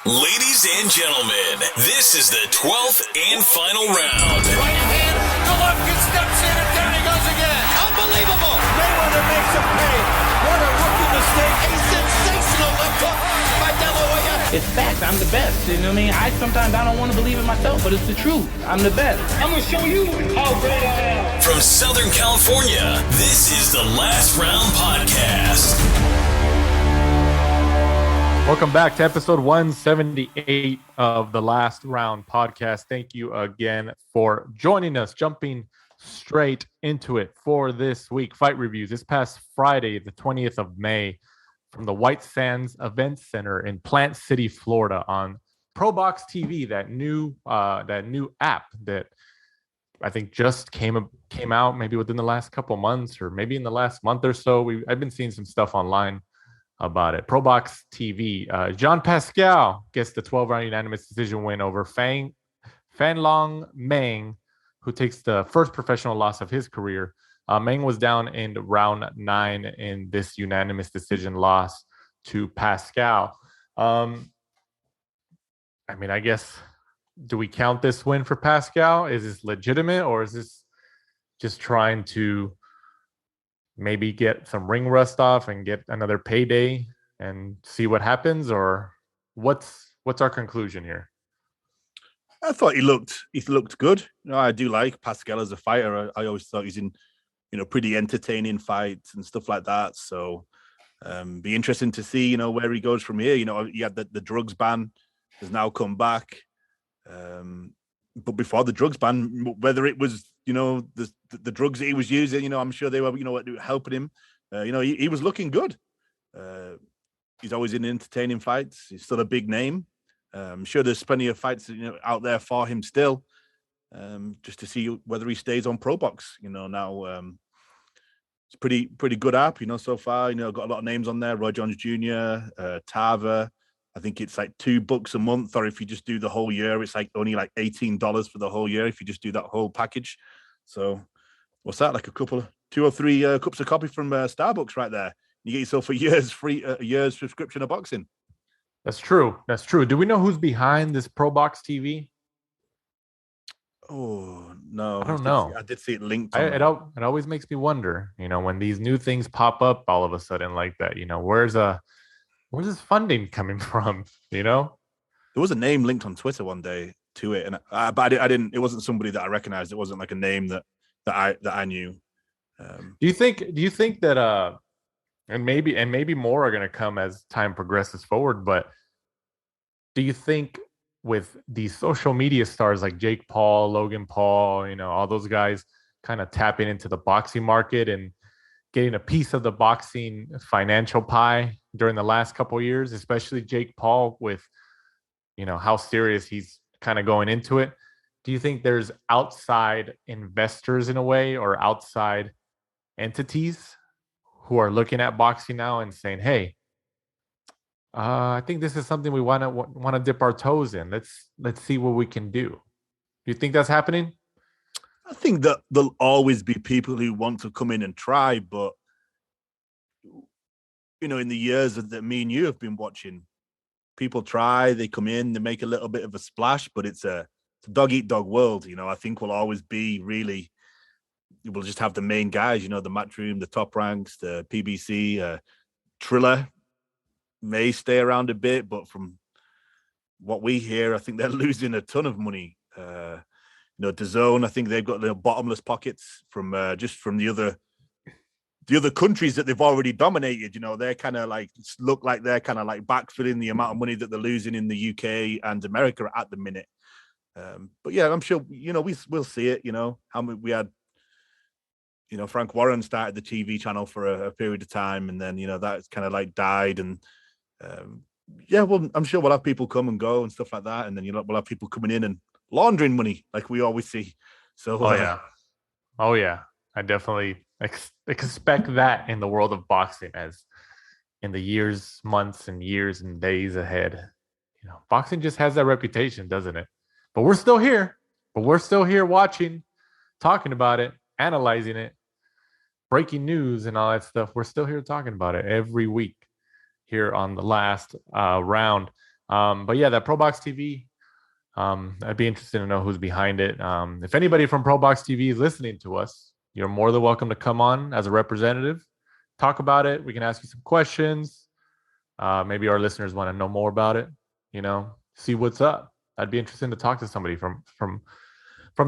Ladies and gentlemen, this is the 12th and final round. Right hand, Golovkin steps in and down he goes again. Unbelievable. Mayweather makes a pay. What a rookie mistake. A sensational left hook by De La Hoya. It's fact. I'm the best. You know what I mean? Sometimes I don't want to believe it myself, but it's the truth. I'm the best. I'm going to show you how great I am. From Southern California, this is the Last Round Podcast. Welcome back to episode 178 of the Last Round Podcast. Thank you again for joining us. Jumping straight into it for this week. Fight reviews this past Friday, the 20th of May, from the White Sands Event Center in Plant City, Florida, on ProBox TV, that new app that I think just came out maybe within the last couple months or maybe in the last month or so. I've been seeing some stuff online about it. ProBox TV. Jean Pascal gets the 12-round unanimous decision win over Fanlong Meng, who takes the first professional loss of his career. Meng was down in round 9 in this unanimous decision loss to Pascal. I guess, do we count this win for Pascal? Is this legitimate, or is this just trying to maybe get some ring rust off and get another payday and see what happens? Or what's our conclusion here? I thought he looked good. I do like Pascal as a fighter. I always thought he's in, pretty entertaining fights and stuff like that. So be interesting to see, where he goes from here. He had the drugs ban has now come back. But before the drugs ban, whether it was, the drugs that he was using, I'm sure they were, helping him. He was looking good. He's always in entertaining fights. He's still a big name. I'm sure there's plenty of fights, out there for him still. Just to see whether he stays on ProBox. Now it's pretty good app. So far. Got a lot of names on there. Roy Jones Jr., Tava. I think it's like $2 a month, or if you just do the whole year, it's like only like $18 for the whole year if you just do that whole package. So what's that? Like 2 or 3 cups of coffee from Starbucks right there. You get yourself a year's subscription of boxing. That's true. Do we know who's behind this ProBox TV? Oh no, I don't know. I did see it linked. It always makes me wonder. When these new things pop up all of a sudden like that. Where's this funding coming from? There was a name linked on Twitter one day to it, and but I didn't. It wasn't somebody that I recognized. It wasn't like a name that I knew. Do you think that and maybe more are going to come as time progresses forward? But do you think with these social media stars like Jake Paul, Logan Paul, all those guys kind of tapping into the boxing market and getting a piece of the boxing financial pie during the last couple of years, especially Jake Paul with, how serious he's kind of going into it? Do you think there's outside investors in a way, or outside entities who are looking at boxing now and saying, hey, I think this is something we want to dip our toes in. Let's see what we can do. Do you think that's happening? I think that there'll always be people who want to come in and try, but in the years that me and you have been watching, people try, they come in, they make a little bit of a splash, but it's a dog eat dog world. I think we'll always be we'll just have the main guys, the Matchroom, the Top Ranks, the PBC, Triller may stay around a bit, but from what we hear, I think they're losing a ton of money. DAZN, I think they've got the bottomless pockets from the other countries that they've already dominated. They're kind of look like they're kind of like backfilling the amount of money that they're losing in the UK and America at the minute. But yeah, I'm sure we'll see it. How we had, Frank Warren started the TV channel for a period of time, and then that's kind of like died, and well, I'm sure we'll have people come and go and stuff like that, and then we'll have people coming in and laundering money like we always see. So oh yeah, I definitely expect that in the world of boxing, as in the years, months and years and days ahead. Boxing just has that reputation, doesn't it? But we're still here watching, talking about it, analyzing it, breaking news and all that stuff. We're still here talking about it every week here on the Last Round. But yeah, that Pro Box TV. I'd be interested to know who's behind it. If anybody from Pro Box TV is listening to us, you're more than welcome to come on as a representative, talk about it. We can ask you some questions. Maybe our listeners want to know more about it. See what's up. I'd be interested to talk to somebody from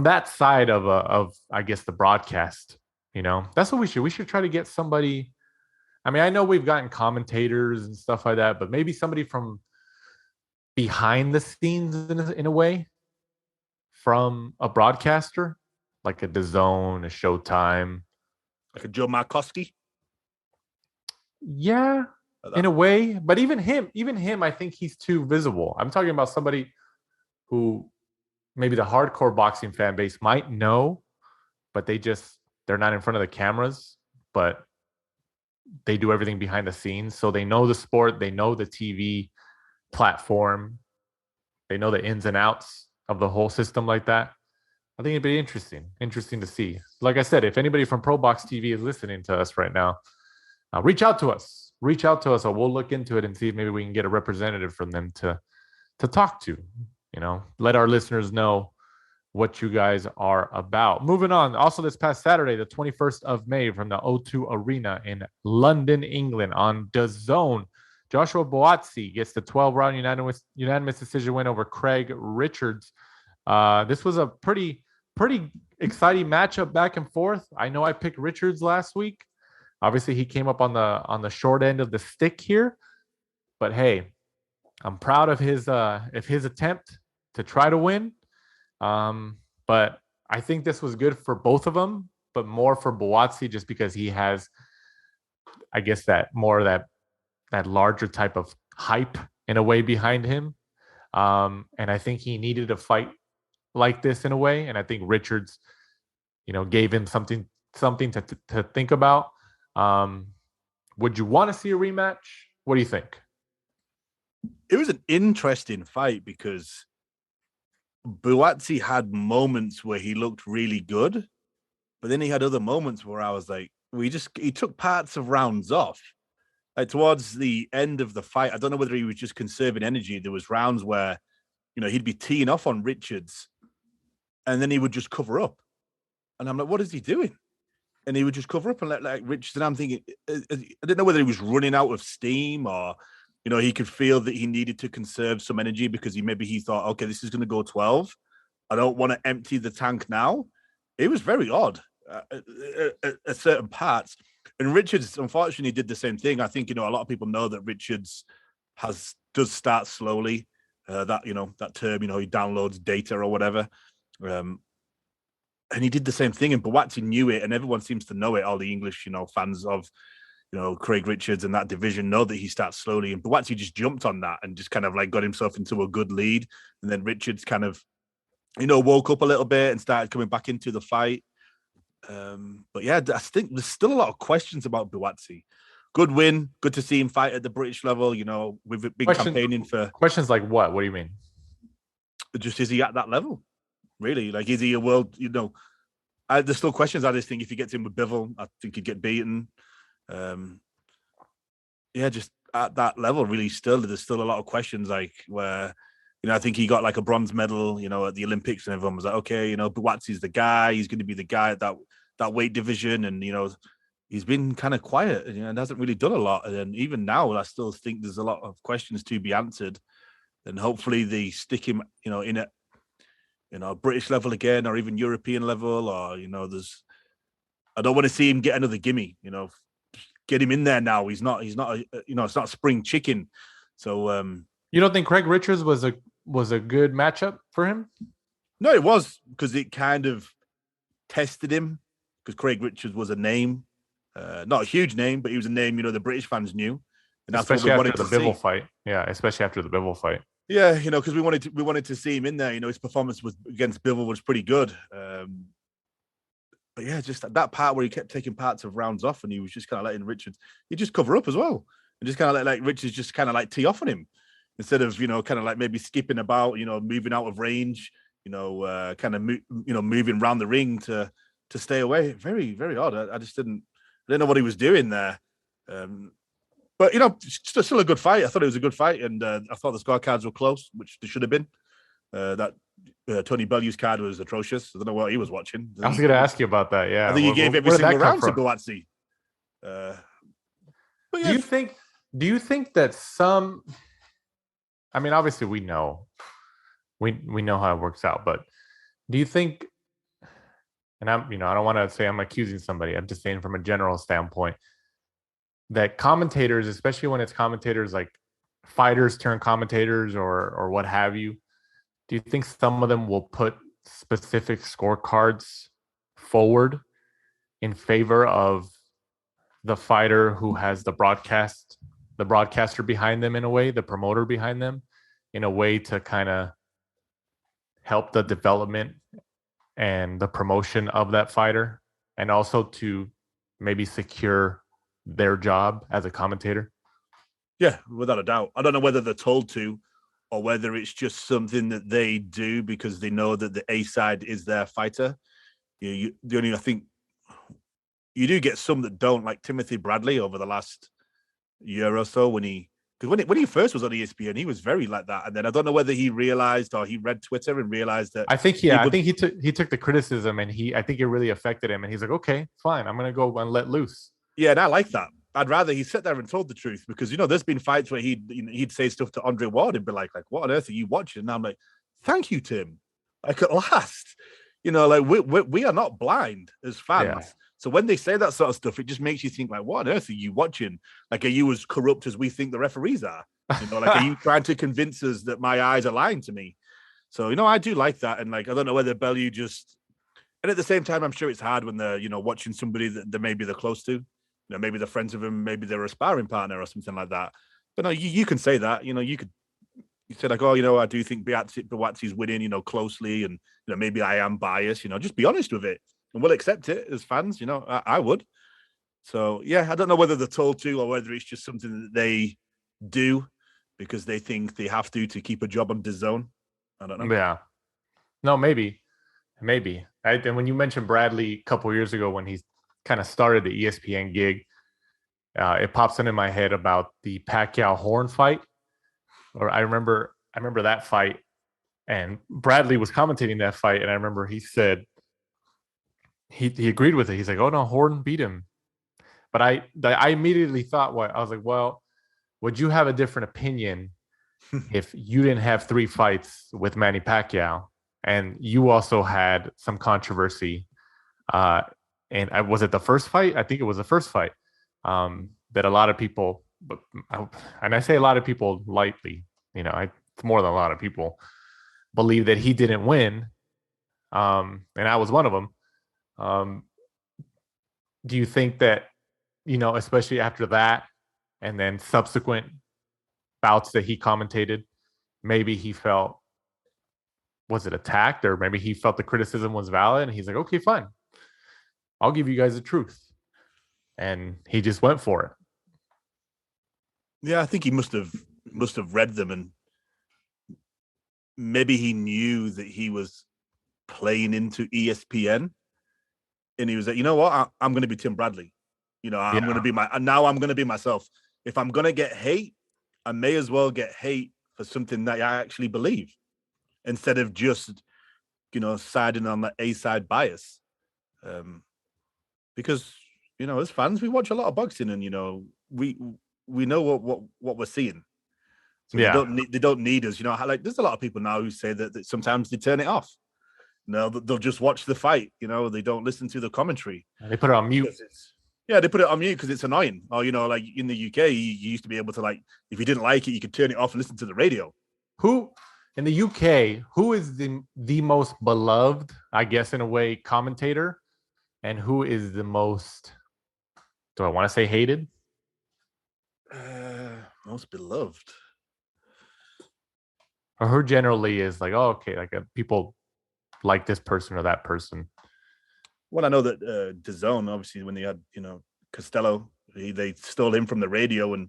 that side of I guess the broadcast. That's what we should. We should try to get somebody. I mean, I know we've gotten commentators and stuff like that, but maybe somebody from behind the scenes in a way, from a broadcaster, like a DAZN, a Showtime, like a Joe Markowski. Yeah, in a way. But even him, I think he's too visible. I'm talking about somebody who maybe the hardcore boxing fan base might know, but they're not in front of the cameras, but they do everything behind the scenes. So they know the sport, they know the TV platform, they know the ins and outs of the whole system like that. I think it'd be interesting to see. Like I said, if anybody from Pro Box TV is listening to us right now, reach out to us, or we'll look into it and see if maybe we can get a representative from them to talk to. Let our listeners know what you guys are about. Moving on. Also, this past Saturday, the 21st of May, from the O2 Arena in London, England, on DAZN, Joshua Buatsi gets the 12-round unanimous decision win over Craig Richards. This was a pretty exciting matchup back and forth. I know I picked Richards last week. Obviously, he came up on the short end of the stick here, but hey, I'm proud of his attempt to try to win. But I think this was good for both of them, but more for Buatsi just because he has, I guess, that larger type of hype in a way behind him. And I think he needed a fight like this in a way. And I think Richards, gave him something to think about. Would you want to see a rematch? What do you think? It was an interesting fight because Buatsi had moments where he looked really good, but then he had other moments where I was like, he took parts of rounds off. Like towards the end of the fight, I don't know whether he was just conserving energy. There was rounds where, he'd be teeing off on Richards and then he would just cover up. And I'm like, what is he doing? And he would just cover up and let like Richards. And I'm thinking, I didn't know whether he was running out of steam or, he could feel that he needed to conserve some energy because he thought, okay, this is going to go 12. I don't want to empty the tank now. It was very odd at certain parts. And Richards, unfortunately, did the same thing. I think, a lot of people know that Richards does start slowly. That term, he downloads data or whatever. And he did the same thing. And Buatsi knew it, and everyone seems to know it. All the English, fans of Craig Richards and that division know that he starts slowly. And Buatsi just jumped on that and just kind of like got himself into a good lead. And then Richards kind of, woke up a little bit and started coming back into the fight. But yeah, I think there's still a lot of questions about Buatsi. Good win. Good to see him fight at the British level. We've been campaigning for... Questions like what? What do you mean? Just, is he at that level? Really? Like, is he a world... there's still questions. I just think if he gets in with Bivol, I think he'd get beaten. Just at that level, really, there's still a lot of questions, like where, I think he got like a bronze medal, at the Olympics, and everyone was like, okay, Buatsi's the guy. He's going to be the guy at that weight division. And, he's been kind of quiet and hasn't really done a lot. And even now, I still think there's a lot of questions to be answered. And hopefully they stick him, in a British level again, or even European level, or, I don't want to see him get another gimme, get him in there now. He's not, it's not spring chicken. So, you don't think Craig Richards was a good matchup for him? No, it was, because it kind of tested him, because Craig Richards was a name, not a huge name, but he was a name, the British fans knew. And that's especially what we after the Bivol fight. Yeah, especially after the Bivol fight. Yeah, because we wanted to see him in there. His performance against Bivol was pretty good. But yeah, just that part where he kept taking parts of rounds off, and he was just kind of letting Richards, he just cover up as well, and just kind of let Richards just kind of like tee off on him instead of kind of like maybe skipping about, moving out of range, kind of moving around the ring to stay away. Very, very odd. I didn't know what he was doing there. But, you know, still a good fight. I thought it was a good fight, and I thought the scorecards were close, which they should have been. That Tony Bellew's card was atrocious. I don't know what he was watching. I was going to ask you about that. Yeah, I think he gave every single round to Buatsi. Do you think that some? I mean, obviously, we know how it works out, but do you think? And I don't want to say I'm accusing somebody. I'm just saying from a general standpoint that commentators, especially when it's commentators like fighters turn commentators or what have you, do you think some of them will put specific scorecards forward in favor of the fighter who has the broadcaster behind them in a way, the promoter behind them in a way to kind of help the development and the promotion of that fighter, and also to maybe secure their job as a commentator? Yeah, without a doubt. I don't know whether they're told to or whether it's just something that they do because they know that the A side is their fighter. I think you do get some that don't, like Timothy Bradley over the last year or so when he first was on ESPN, he was very like that. And then I don't know whether he realized or he read Twitter and realized that. I think he took the criticism and I think it really affected him. And he's like, okay, fine, I'm going to go and let loose. Yeah, and I like that. I'd rather he sat there and told the truth because, there's been fights where he'd say stuff to Andre Ward and be like, what on earth are you watching? And I'm like, thank you, Tim. Like at last, like we are not blind as fans. Yeah. So when they say that sort of stuff, it just makes you think like, what on earth are you watching? Like, are you as corrupt as we think the referees are? Are you trying to convince us that my eyes are lying to me? So, I do like that. And like, I don't know whether Bellew and at the same time, I'm sure it's hard when they're, watching somebody that maybe they're close to, maybe they're friends with him, maybe they're a sparring partner or something like that. But no, you can say that, you say like, oh, I do think Buatsi's winning, closely. And, maybe I am biased, just be honest with it. And we'll accept it as fans, I would. So, yeah, I don't know whether they're told to or whether it's just something that they do because they think they have to keep a job on DAZN. I don't know. Yeah. No, maybe. And when you mentioned Bradley a couple of years ago when he kind of started the ESPN gig, it pops into my head about the Pacquiao-Horn fight. Or I remember that fight, and Bradley was commentating that fight, and I remember he said, He agreed with it. He's like, "Oh no, Horn beat him." But I immediately thought, I was like, well, would you have a different opinion if you didn't have 3 fights with Manny Pacquiao and you also had some controversy? And was it the first fight? I think it was the first fight that a lot of people, and I say a lot of people lightly, it's more than a lot of people, believe that he didn't win, and I was one of them. Do you think that, especially after that and then subsequent bouts that he commentated, maybe he felt, was it attacked, or maybe he felt the criticism was valid and he's like, okay, fine, I'll give you guys the truth. And he just went for it. Yeah, I think he must have read them, and maybe he knew that he was playing into ESPN. And he was like, you know what? I'm going to be Tim Bradley. I'm going to be I'm going to be myself. If I'm going to get hate, I may as well get hate for something that I actually believe instead of just, siding on the A-side bias. Because, as fans, we watch a lot of boxing and, we know what we're seeing. So they don't need us. There's a lot of people now who say that sometimes they turn it off. No, they'll just watch the fight. They don't listen to the commentary. They put it on mute. They put it on mute because it's annoying. Or, like in the UK, you used to be able to, if you didn't like it, you could turn it off and listen to the radio. Who in the UK, who is the most beloved, I guess, in a way, commentator? And who is the most, do I want to say hated? Most beloved. Or who generally is like, oh, okay, people like this person or that person. Well, I know that DAZN, obviously, when they had, Costello, they stole him from the radio, and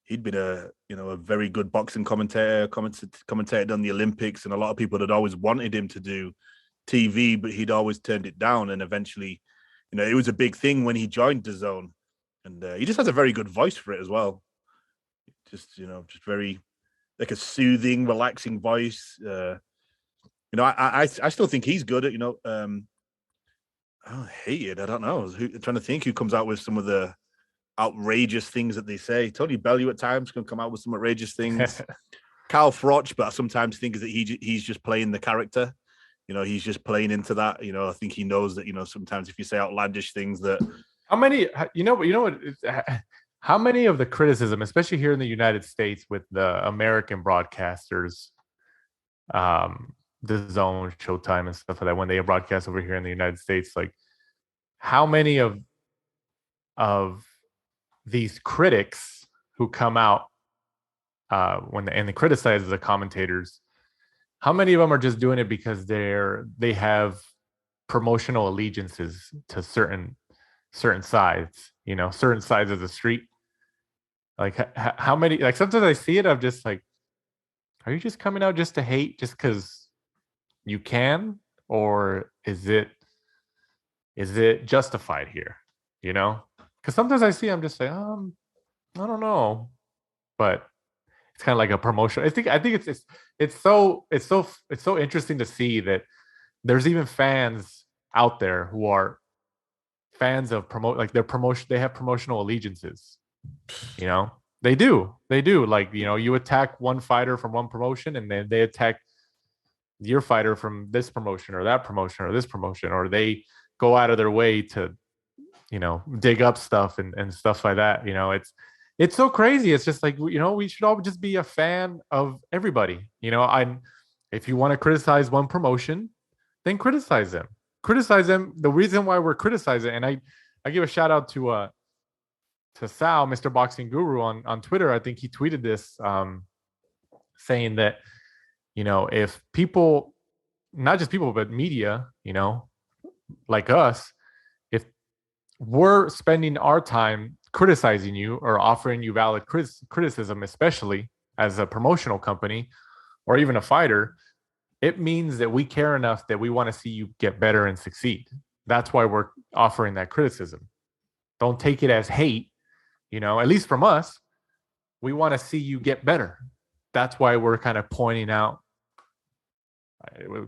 he'd been a very good boxing commentated on the Olympics, and a lot of people had always wanted him to do TV, but he'd always turned it down. And eventually, it was a big thing when he joined DAZN, and he just has a very good voice for it as well. just very like a soothing, relaxing voice. I still think he's good at hated. I don't know. Trying to think who comes out with some of the outrageous things that they say. Tony Bellew at times can come out with some outrageous things. Carl Froch, but I sometimes think that he's just playing the character. He's just playing into that. I think he knows that, sometimes if you say outlandish things that. How many, how many of the criticism, especially here in the United States with the American broadcasters, the Zone, Showtime, and stuff like that, when they broadcast over here in the United States, like how many of these critics who come out when they criticize the commentators, how many of them are just doing it because they have promotional allegiances to certain sides, certain sides of the street? Like how many? Like sometimes I see it, I'm just like, are you just coming out just to hate just because you can, or is it justified here? Because sometimes I see, I'm just like, I don't know, but it's kind of like a promotion. I think it's so interesting to see that there's even fans out there who are fans of their promotion. They have promotional allegiances. They do. Like, you attack one fighter from one promotion, and then they attack your fighter from this promotion or that promotion or this promotion, or they go out of their way to, dig up stuff and stuff like that. It's so crazy. It's just like, we should all just be a fan of everybody. If you want to criticize one promotion, then criticize them. The reason why we're criticizing, and I give a shout out to Sal, Mr. Boxing Guru on Twitter. I think he tweeted this, saying that, if people, not just people, but media, like us, if we're spending our time criticizing you or offering you valid criticism, especially as a promotional company or even a fighter, it means that we care enough that we want to see you get better and succeed. That's why we're offering that criticism. Don't take it as hate, at least from us. We want to see you get better. That's why we're kind of pointing out,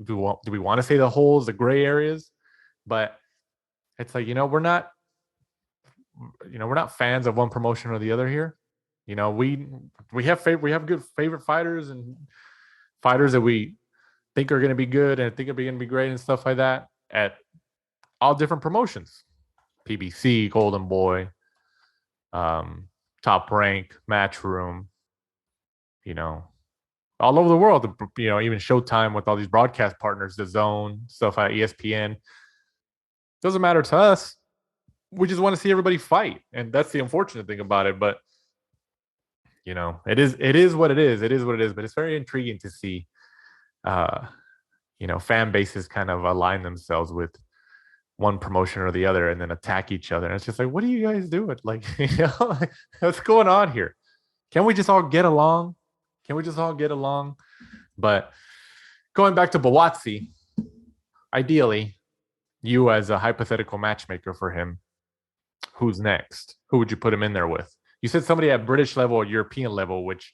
do we want to say the holes, the gray areas? But it's like, we're not fans of one promotion or the other here. We have good favorite fighters and fighters that we think are going to be good and think are going to be great and stuff like that at all different promotions. PBC, Golden Boy, Top Rank, Matchroom, all over the world, even Showtime with all these broadcast partners, the Zone, stuff at ESPN. Doesn't matter to us. We just want to see everybody fight. And that's the unfortunate thing about it. But, it is what it is. It is what it is. But it's very intriguing to see, fan bases kind of align themselves with one promotion or the other and then attack each other. And it's just like, what are you guys doing? Like, what's going on here? Can we just all get along? But going back to Buatsi, ideally, you as a hypothetical matchmaker for him, who's next? Who would you put him in there with? You said somebody at British level or European level, which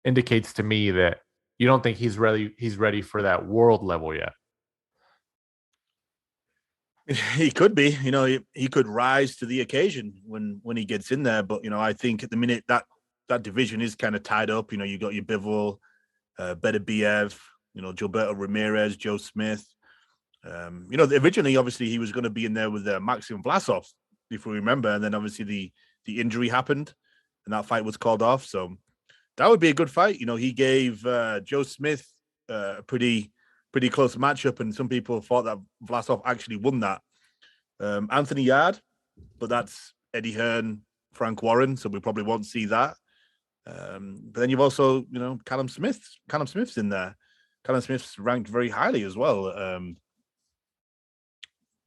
indicates to me that you don't think he's ready for that world level yet. He could be, he could rise to the occasion when he gets in there. But, I think at the minute that division is kind of tied up. You got your Bivol, Benavidez, Gilberto Ramirez, Joe Smith. Originally, obviously, he was going to be in there with Maxim Vlasov, if we remember. And then obviously the injury happened and that fight was called off. So that would be a good fight. He gave Joe Smith a pretty close matchup, and some people thought that Vlasov actually won that. Anthony Yard, but that's Eddie Hearn, Frank Warren, so we probably won't see that. But then you've also, Callum Smith's in there. Callum Smith's ranked very highly as well.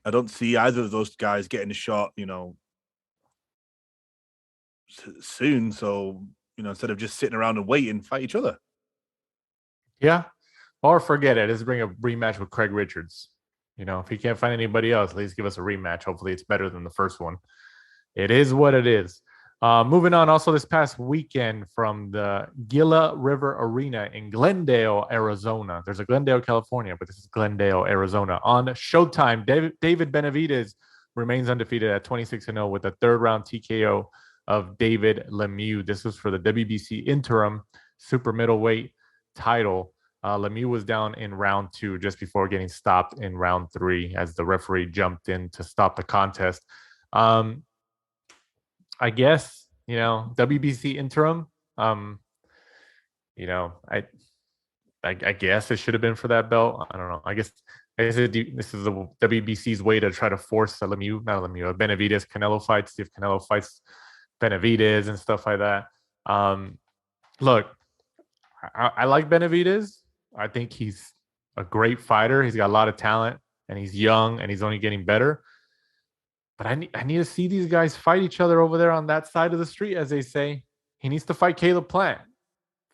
I don't see either of those guys getting a shot, soon. So, instead of just sitting around and waiting, fight each other. Yeah. Or forget it. Let's bring a rematch with Craig Richards. If he can't find anybody else, at least give us a rematch. Hopefully it's better than the first one. It is what it is. Moving on, also this past weekend from the Gila River Arena in Glendale, Arizona. There's a Glendale, California, but this is Glendale, Arizona. On Showtime, David Benavidez remains undefeated at 26-0 with a third-round TKO of David-Lemieux. This was for the WBC interim super middleweight title. Lemieux was down in round 2 just before getting stopped in round 3 as the referee jumped in to stop the contest. I guess, WBC interim, I guess it should have been for that belt. I don't know. I guess this is the WBC's way to try to force Benavidez Canelo fight, see if Canelo fights Benavidez and stuff like that. Look, I like Benavidez. I think he's a great fighter. He's got a lot of talent, and he's young, and he's only getting better. But I need to see these guys fight each other over there on that side of the street, as they say. He needs to fight Caleb Plant.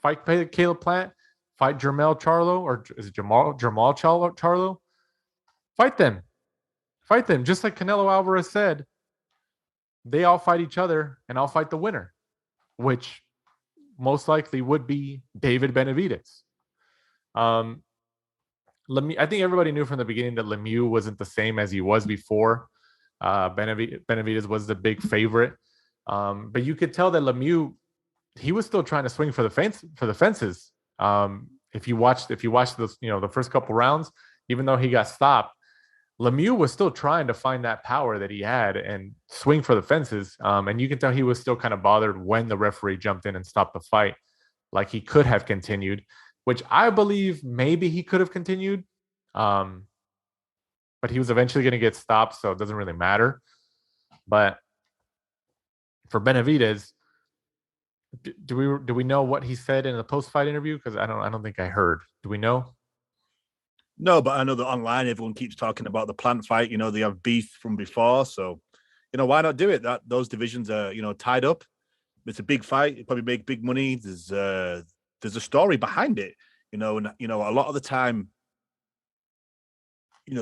Fight Caleb Plant. Fight Jermell Charlo, or is it Jamal Charlo? Fight them. Fight them. Just like Canelo Alvarez said, they all fight each other, and I'll fight the winner, which most likely would be David Benavidez. I think everybody knew from the beginning that Lemieux wasn't the same as he was before. Benavidez was the big favorite, but you could tell that Lemieux, he was still trying to swing for the fences. If you watched the first couple rounds, even though he got stopped, Lemieux was still trying to find that power that he had and swing for the fences. And you can tell he was still kind of bothered when the referee jumped in and stopped the fight. Like he could have continued, which I believe maybe he could have continued. But he was eventually going to get stopped, so it doesn't really matter. But for Benavidez, do we know what he said in the post-fight interview? Because I don't think I heard. Do we know? No, but I know that online everyone keeps talking about the Plant fight. They have beef from before, so why not do it? Those divisions are tied up. It's a big fight. It probably make big money. There's a story behind it. And a lot of the time,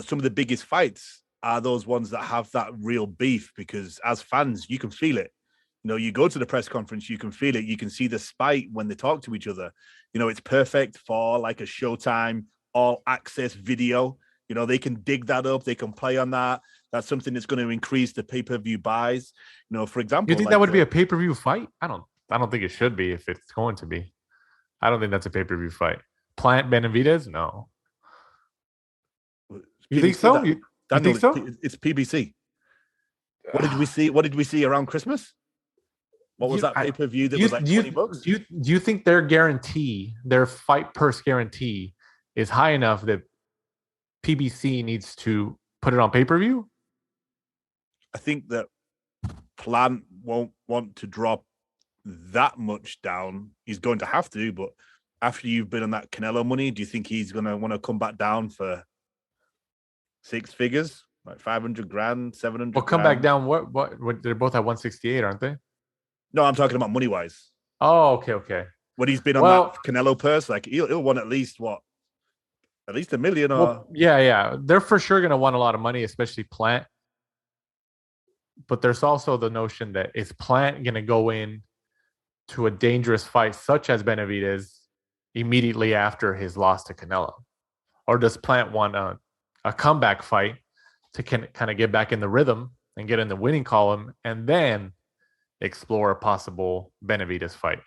some of the biggest fights are those ones that have that real beef, because as fans, you can feel it. You go to the press conference, you can feel it. You can see the spite when they talk to each other. It's perfect for like a Showtime all access video. They can dig that up. They can play on that. That's something that's going to increase the pay-per-view buys. For example, you think that would be a pay-per-view fight? I don't think it should be if it's going to be. I don't think that's a pay-per-view fight. Plant Benavidez? No. You think so? You think so? It's PBC. What did we see? What did we see around Christmas? What was that pay-per-view that was like $20? Do you think their fight purse guarantee is high enough that PBC needs to put it on pay-per-view? I think that Plant won't want to drop that much down. He's going to have to, but after you've been on that Canelo money, do you think he's going to want to come back down for 6 figures, like 500 grand, 700? Well, come back down. What? They're both at 168, aren't they? No, I'm talking about money wise. Oh, okay. When he's been on that Canelo purse, like he'll want at least $1 million. Or yeah. They're for sure going to want a lot of money, especially Plant. But there's also the notion that is Plant going to go in to a dangerous fight such as Benavidez immediately after his loss to Canelo, or does Plant want a comeback fight to kind of get back in the rhythm and get in the winning column and then explore a possible Benavidez fight?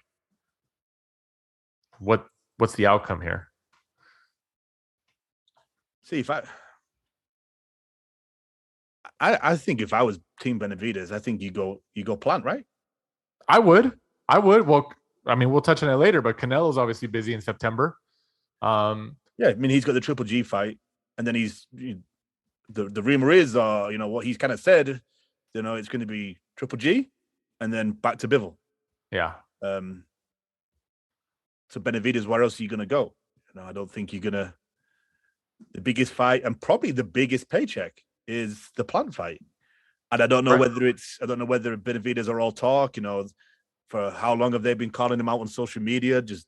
What's the outcome here? See, I think if I was Team Benavidez, I think you go Plant, right? I would. Well, I mean, we'll touch on it later, but Canelo's obviously busy in September. Yeah, I mean, he's got the Triple G fight, and then the rumor is, what he's kind of said, it's going to be Triple G, and then back to Bivol. Yeah. So Benavidez, where else are you going to go? I don't think you're going to. The biggest fight and probably the biggest paycheck is the Plant fight, and I don't know whether Benavidez are all talk. For how long have they been calling him out on social media? Just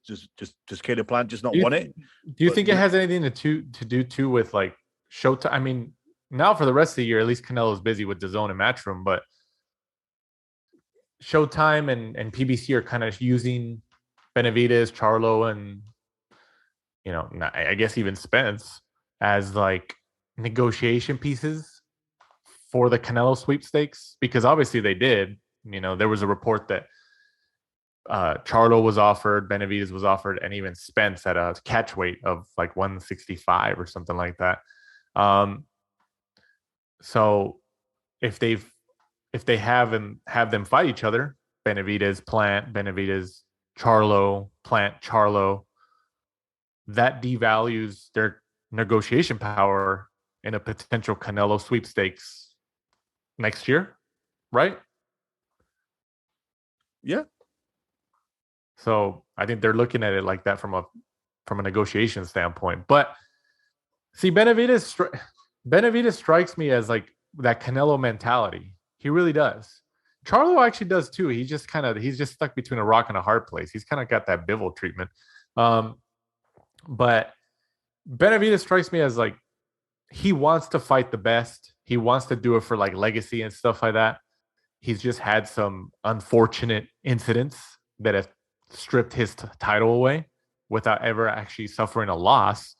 Caleb Plant just not won it. Do you think it has anything to do too with like Showtime? I mean, now for the rest of the year, at least Canelo's busy with DAZN and Matchroom, but Showtime and PBC are kind of using Benavidez, Charlo, and I guess even Spence as like negotiation pieces for the Canelo sweepstakes, because obviously they did. There was a report that Charlo was offered, Benavidez was offered, and even Spence at a catch weight of like 165 or something like that. So if they have them fight each other, Benavidez, Plant, Benavidez, Charlo, Plant, Charlo, that devalues their negotiation power in a potential Canelo sweepstakes next year, right? Yeah. So I think they're looking at it like that from a negotiation standpoint. But see, Benavidez strikes me as like that Canelo mentality. He really does. Charlo actually does too. He's just stuck between a rock and a hard place. He's kind of got that Bivol treatment. But Benavidez strikes me as like he wants to fight the best. He wants to do it for like legacy and stuff like that. He's just had some unfortunate incidents that have stripped his title away without ever actually suffering a loss.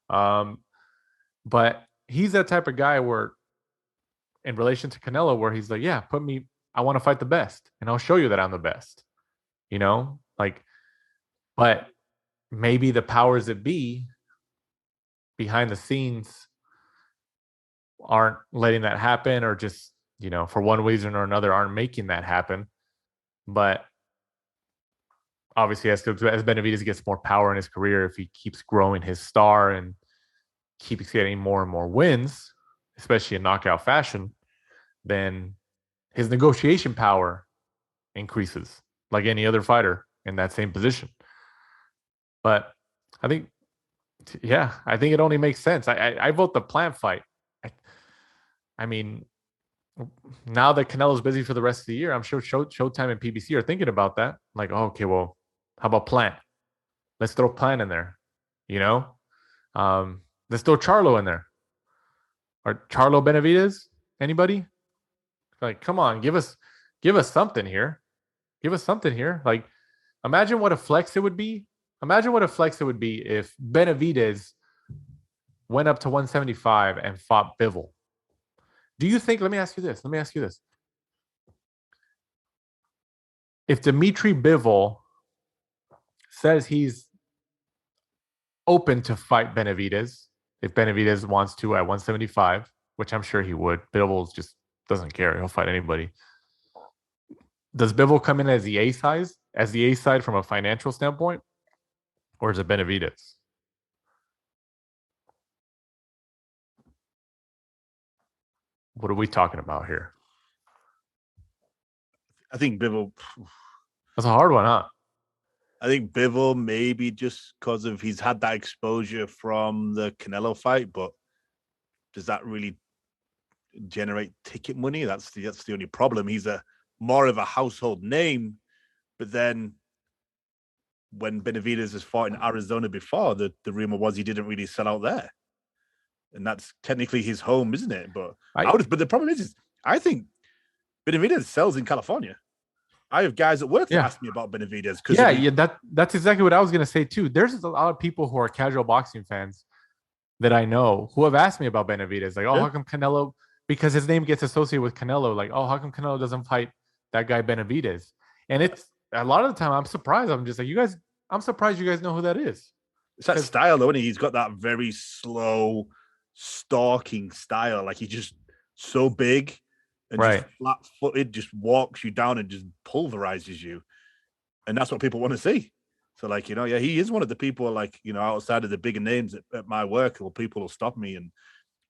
But he's that type of guy where, in relation to Canelo, where he's like, yeah, I want to fight the best, and I'll show you that I'm the best. But maybe the powers that be behind the scenes aren't letting that happen, or just, for one reason or another, aren't making that happen. But obviously, as Benavidez gets more power in his career, if he keeps growing his star and keeps getting more and more wins, especially in knockout fashion, then his negotiation power increases like any other fighter in that same position. But I think it only makes sense. I vote the Plant fight. I mean, now that Canelo's busy for the rest of the year, I'm sure Showtime and PBC are thinking about that. Like, oh, okay, well, how about Plant? Let's throw Plant in there. Let's throw Charlo in there. Or Charlo Benavidez? Anybody? Like, come on, give us something here. Give us something here. Like, imagine what a flex it would be. Imagine what a flex it would be if Benavidez went up to 175 and fought Bivol. Do you think, let me ask you this. If Dimitri Bivol says he's open to fight Benavidez, if Benavidez wants to at 175, which I'm sure he would, Bivol just doesn't care. He'll fight anybody. Does Bivol come in as the A side from a financial standpoint? Or is it Benavidez? What are we talking about here? I think Bivol. That's a hard one, huh? I think Bivol maybe just because of he's had that exposure from the Canelo fight, but does that really generate ticket money? That's the only problem. He's more of a household name, but then when Benavidez has fought in Arizona before, the rumor was he didn't really sell out there, and that's technically his home, isn't it? But but the problem is I think Benavidez sells in California. I have guys at work that ask me about Benavidez. That's exactly what I was going to say too. There's a lot of people who are casual boxing fans that I know who have asked me about Benavidez. Like, how come Canelo, because his name gets associated with Canelo, like, how come Canelo doesn't fight that guy Benavidez? And it's a lot of the time I'm surprised. I'm just like, I'm surprised you guys know who that is. It's that style, though, isn't he? He's got that very slow, stalking style. Like, he's just so big and just flat-footed, just walks you down and just pulverizes you. And that's what people want to see. So, like, he is one of the people, like, outside of the bigger names at my work, or people will stop me and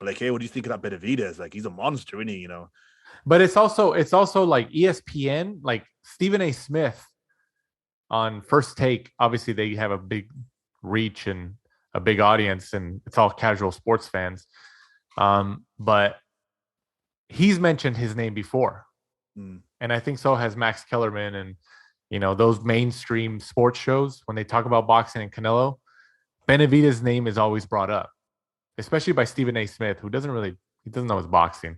be like, hey, what do you think of that Benavidez? Like, he's a monster, isn't he? But it's also like ESPN, like Stephen A. Smith on First Take. Obviously, they have a big reach and a big audience, and it's all casual sports fans. But he's mentioned his name before. And I think so has Max Kellerman and, those mainstream sports shows. When they talk about boxing and Canelo, Benavidez's name is always brought up, especially by Stephen A. Smith, who doesn't know his boxing.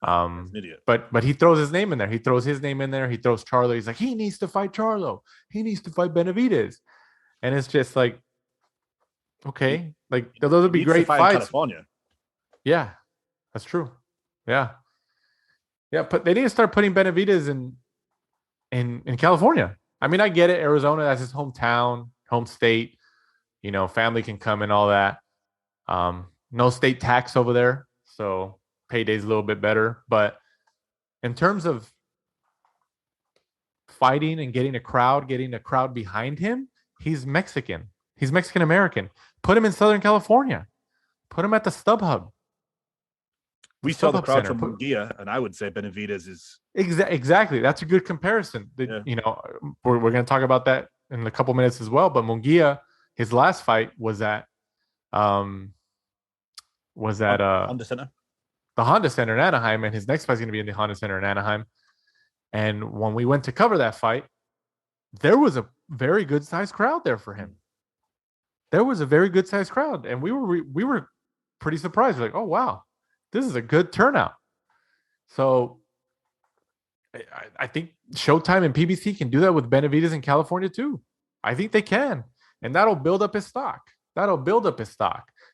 An idiot. But he throws his name in there. He throws his name in there. He throws Charlo. He's like, he needs to fight Charlo. He needs to fight Benavidez. And it's just like, okay, like those would be great fights. In California. Yeah, that's true. Yeah. But they need to start putting Benavidez in California. I mean, I get it. Arizona, that's his hometown, home state. You know, family can come and all that. No state tax over there, so payday's a little bit better. But in terms of fighting and getting a crowd behind him, he's Mexican. He's Mexican American. Put him in Southern California. Put him at the StubHub. We saw the crowd from Munguia, and I would say Benavidez is exactly. That's a good comparison. You know, we're going to talk about that in a couple minutes as well. But Munguia, his last fight was at Honda Center. The Honda Center in Anaheim, and his next fight is going to be in the Honda Center in Anaheim. And when we went to cover that fight, there was a very good sized crowd there for him. There was a very good sized crowd, and we were pretty surprised. We're like, oh wow, this is a good turnout. So I think Showtime and PBC can do that with Benavidez in California too. I think they can, and that'll build up his stock.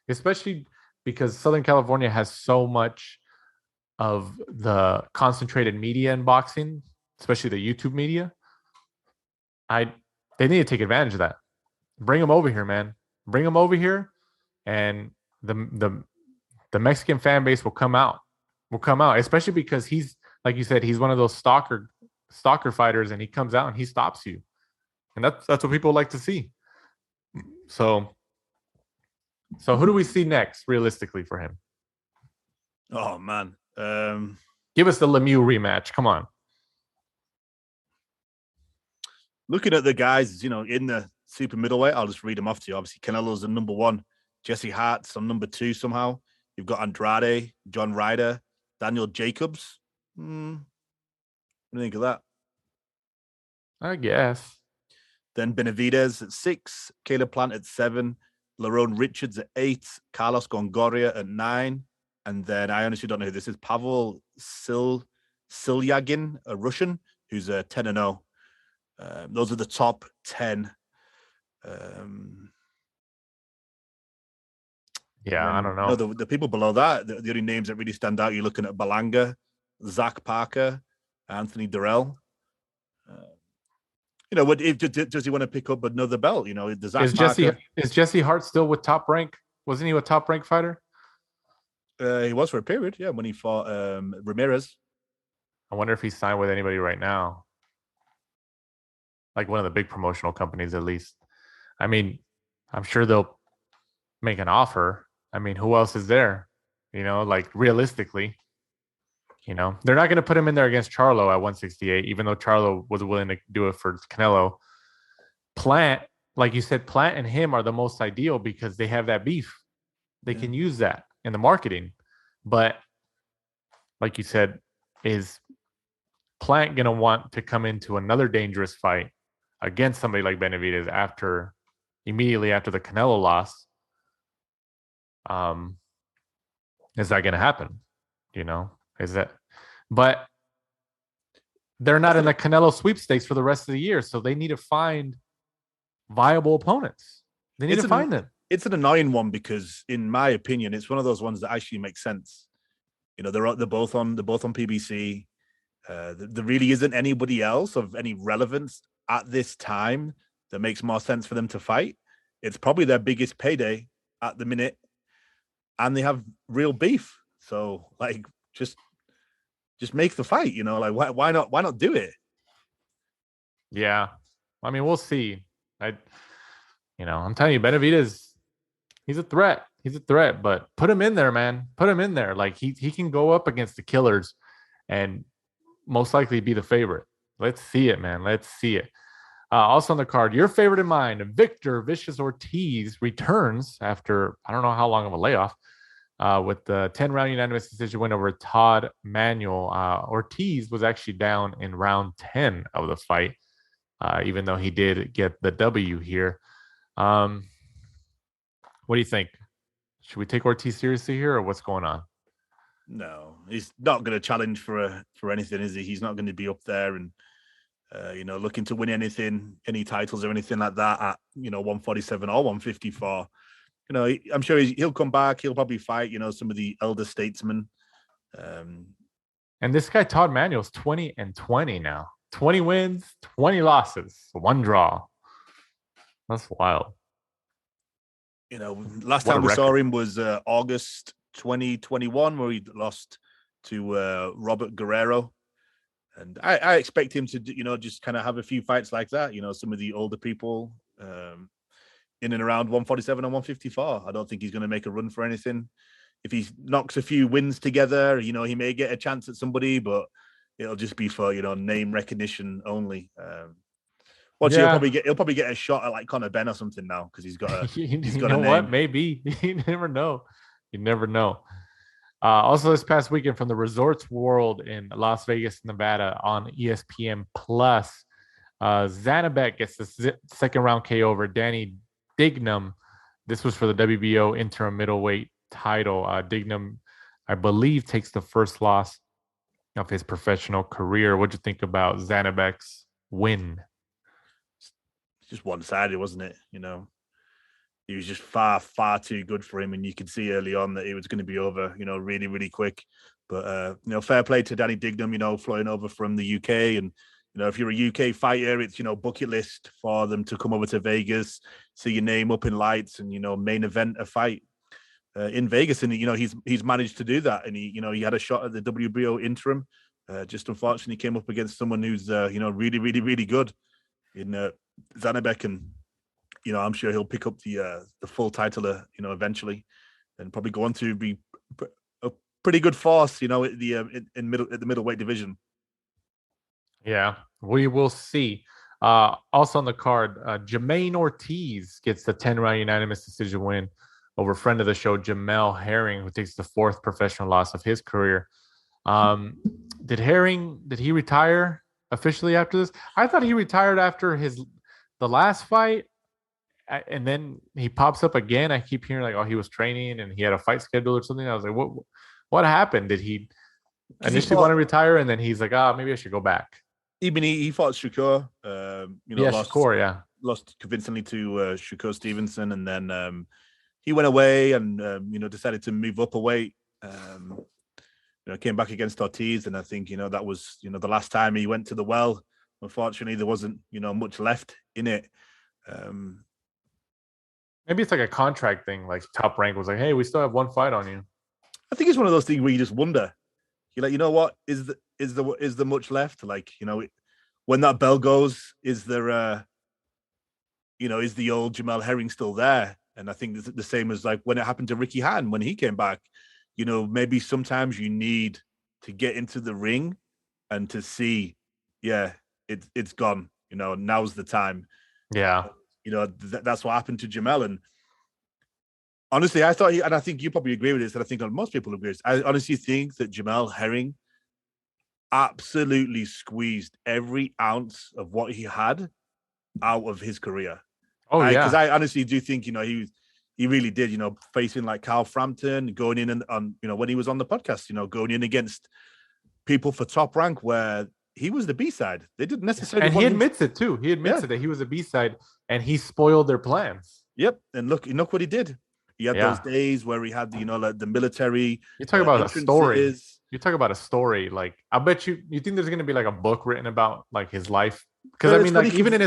Especially because Southern California has so much of the concentrated media in boxing, especially the YouTube media. They need to take advantage of that. Bring them over here, man. Bring them over here, and the Mexican fan base will come out. Especially because he's, like you said, he's one of those stalker fighters, and he comes out and he stops you, and that's what people like to see. So who do we see next, realistically, for him? Oh man, give us the Lemieux rematch. Come on. Looking at the guys, you know, in the super middleweight, I'll just read them off to you. Obviously, Canelo's the number one. Jesse Hart's on number two somehow. You've got Andrade, John Ryder, Daniel Jacobs. What do you think of that? I guess. Then Benavidez at 6, Caleb Plant at 7, Lerone Richards at 8, Carlos Gongoria at 9, and then I honestly don't know who this is. Pavel Silyagin, a Russian, who's a 10-0. Those are the top 10. I don't know. The people below that, the only names that really stand out, you're looking at Balanga, Zach Parker, Anthony Durrell. You know, does he want to pick up another belt? You know, is Jesse Hart still with Top Rank? Wasn't he a Top Rank fighter? He was for a period, yeah, when he fought Ramirez. I wonder if he's signed with anybody right now. Like one of the big promotional companies, at least. I mean, I'm sure they'll make an offer. I mean, who else is there? You know, like realistically, you know, they're not going to put him in there against Charlo at 168, even though Charlo was willing to do it for Canelo. Plant, like you said, Plant and him are the most ideal because they have that beef. They can use that in the marketing. But like you said, is Plant going to want to come into another dangerous fight against somebody like Benavidez immediately after the Canelo loss? Is that going to happen? You know, but they're not in the Canelo sweepstakes for the rest of the year. So they need to find viable opponents. They need to find them. It's an annoying one because, in my opinion, it's one of those ones that actually makes sense. You know, they're both on PBC. There really isn't anybody else of any relevance at this time that makes more sense for them to fight. It's probably their biggest payday at the minute, and they have real beef. So, like, just make the fight. You know, like why not do it? Yeah, I mean, we'll see. I'm telling you, Benavidez, he's a threat. But put him in there, man. Put him in there. Like he can go up against the killers and most likely be the favorite. Let's see it, man. Let's see it. Also on the card, your favorite in mind, Victor Vicious Ortiz returns after I don't know how long of a layoff with the 10-round unanimous decision win over Todd Manuel. Ortiz was actually down in round 10 of the fight, even though he did get the W here. What do you think? Should we take Ortiz seriously here, or what's going on? No, he's not going to challenge for anything, is he? He's not going to be up there and looking to win anything, any titles or anything like that at 147 or 154. I'm sure he'll come back. He'll probably fight some of the elder statesmen. And this guy Todd Manuel's 20-20 now. 20 wins, 20 losses, 1 draw. That's wild. Last time we saw him was August 2021, where he lost to Robert Guerrero. And I expect him to, just kind of have a few fights like that. Some of the older people in and around 147 and 154. I don't think he's going to make a run for anything. If he knocks a few wins together, he may get a chance at somebody, but it'll just be for name recognition only. He'll probably get a shot at like Conor Benn or something now because he's got a name. What? Maybe. You never know. You never know. Also, this past weekend from the Resorts World in Las Vegas, Nevada on ESPN Plus, Zhanibek gets the second round KO over Dignum. This was for the WBO interim middleweight title. Dignum, I believe, takes the first loss of his professional career. What'd you think about Zhanibek's win? Just one-sided, wasn't it? He was just far too good for him, and you could see early on that it was going to be over, really, really quick. But fair play to Danny Dignum, flying over from the UK, and if you're a UK fighter, it's bucket list for them to come over to Vegas, see your name up in lights, and main event a fight in Vegas, and he's managed to do that, and he had a shot at the WBO interim. Just unfortunately came up against someone who's really, really, really good in Zhanibek, and I'm sure he'll pick up the full title, eventually, and probably go on to be a pretty good force, at the middleweight division. Yeah, we will see. Also on the card, Jermaine Ortiz gets the 10-round unanimous decision win over friend of the show Jamel Herring, who takes the 4th professional loss of his career. Did he retire officially after this? I thought he retired after the last fight. And then he pops up again. I keep hearing like, oh, he was training and he had a fight schedule or something. I was like, what happened? Did he initially want to retire and then he's like, maybe I should go back? He fought Shakur. Lost convincingly to Shakur Stevenson, and then he went away and decided to move up a weight. Came back against Ortiz, and I think that was the last time he went to the well. Unfortunately, there wasn't much left in it. Maybe it's like a contract thing. Like Top Rank was like, "Hey, we still have 1 fight on you." I think it's one of those things where you just wonder. You're like, what is there much left? Like, when that bell goes, is there is the old Jamel Herring still there? And I think the same as like when it happened to Ricky Hatton when he came back. Maybe sometimes you need to get into the ring and to see, it's gone. Now's the time. Yeah. That's what happened to Jamel. And honestly, I thought, and I think you probably agree with this, and I think most people agree with this. I honestly think that Jamel Herring absolutely squeezed every ounce of what he had out of his career. Oh, yeah. Because I honestly do think, he really did, facing like Carl Frampton, going in and on, when he was on the podcast, going in against people for Top Rank where he was the B-side. They didn't necessarily. And he admits it too. He admits it that he was a B-side and he spoiled their plans. Yep. And look what he did. He had those days where he had, like the military. You talk about a story. You talk about a story. Like, I bet you think there's going to be like a book written about like his life. Because I mean, like even in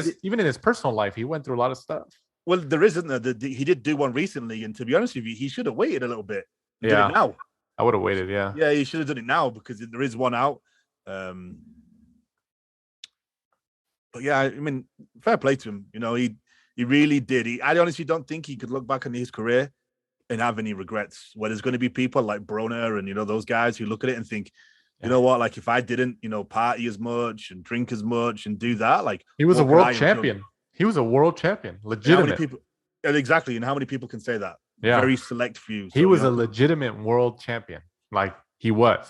his personal life, he went through a lot of stuff. Well, there isn't there. He did do one recently, and to be honest with you, he should have waited a little bit. Did it now. I would have waited. Yeah. Yeah, he should have done it now because there is one out. But yeah, I mean, fair play to him. He really did. I honestly don't think he could look back on his career and have any regrets. Where there's going to be people like Broner and those guys who look at it and think, you know what, like if I didn't, party as much and drink as much and do that, like he was a world champion. He was a world champion, legitimate. Exactly, and how many people can say that? Yeah, very select few. He was a legitimate world champion, like he was.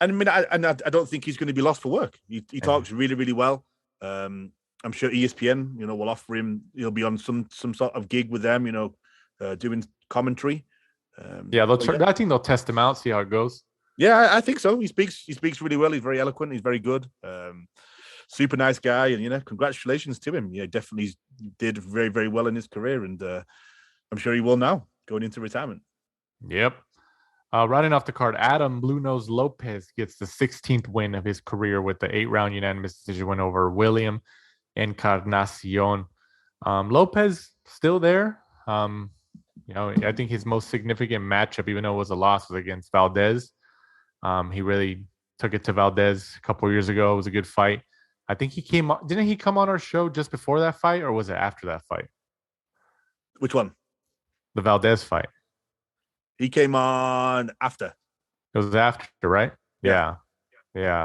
And I mean, I don't think he's going to be lost for work. He talks really, really well. I'm sure ESPN, will offer him. He'll be on some sort of gig with them, doing commentary. I think they'll test him out, see how it goes. Yeah, I think so. He speaks really well. He's very eloquent. He's very good. Super nice guy, and congratulations to him. Yeah, definitely did very, very well in his career, and I'm sure he will now going into retirement. Yep. Running off the card, Adam Blue Nose Lopez gets the 16th win of his career with the 8-round unanimous decision win over William Encarnacion. Lopez still there. I think his most significant matchup, even though it was a loss, was against Valdez. He really took it to Valdez a couple of years ago. It was a good fight. I think didn't he come on our show just before that fight, or was it after that fight? Which one? The Valdez fight. He came on after. It was after, right? Yeah.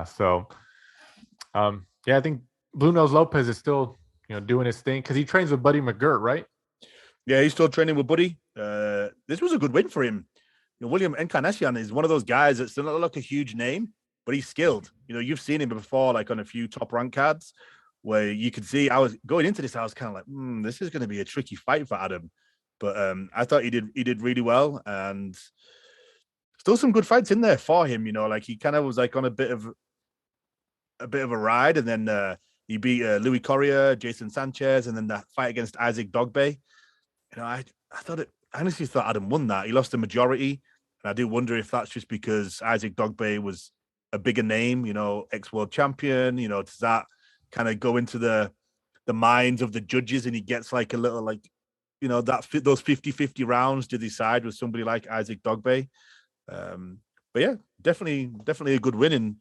So, I think Blue Nose Lopez is still, doing his thing because he trains with Buddy McGirt, right? Yeah, he's still training with Buddy. This was a good win for him. William Encarnacion is one of those guys that's not like a huge name, but he's skilled. You've seen him before, like on a few top rank cards, where you could see. I was going into this, I was kind of like, this is going to be a tricky fight for Adam. But I thought he did really well, and still some good fights in there for him. Like he kind of was like on a bit of a ride, and then he beat Louis Correa, Jason Sanchez, and then that fight against Isaac Dogbe. I honestly thought Adam won that. He lost the majority, and I do wonder if that's just because Isaac Dogbe was a bigger name, ex-world champion. Does that kind of go into the minds of the judges, and he gets like a little like. Those 50-50 rounds to decide with somebody like Isaac Dogbe. But yeah, definitely a good win,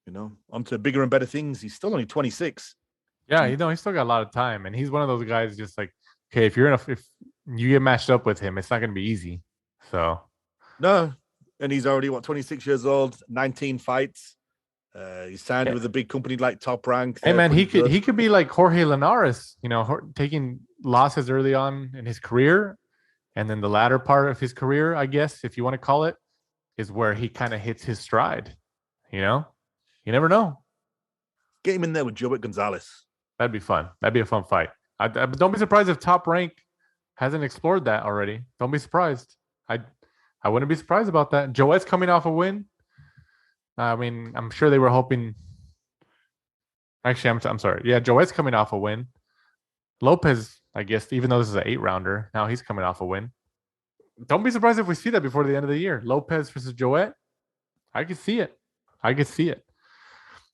and onto bigger and better things. He's still only 26. Yeah, he's still got a lot of time, and he's one of those guys just like, okay, if you get matched up with him, it's not going to be easy. So no, and he's already 26 years old, 19 fights. He's signed with a big company like Top Rank. Hey man, he could be like Jorge Linares, taking losses early on in his career, and then the latter part of his career, I guess, if you want to call it, is where he kind of hits his stride. You never know. Get him in there with Joey Gonzalez. That'd be fun. That'd be a fun fight. Don't be surprised if Top Rank hasn't explored that already. Don't be surprised. I wouldn't be surprised about that. Joette's coming off a win. I mean, I'm sure they were hoping. Actually, I'm sorry. Yeah, Joette's coming off a win. Lopez, I guess, even though this is an 8-rounder, now he's coming off a win. Don't be surprised if we see that before the end of the year. Lopez versus Joette. I could see it.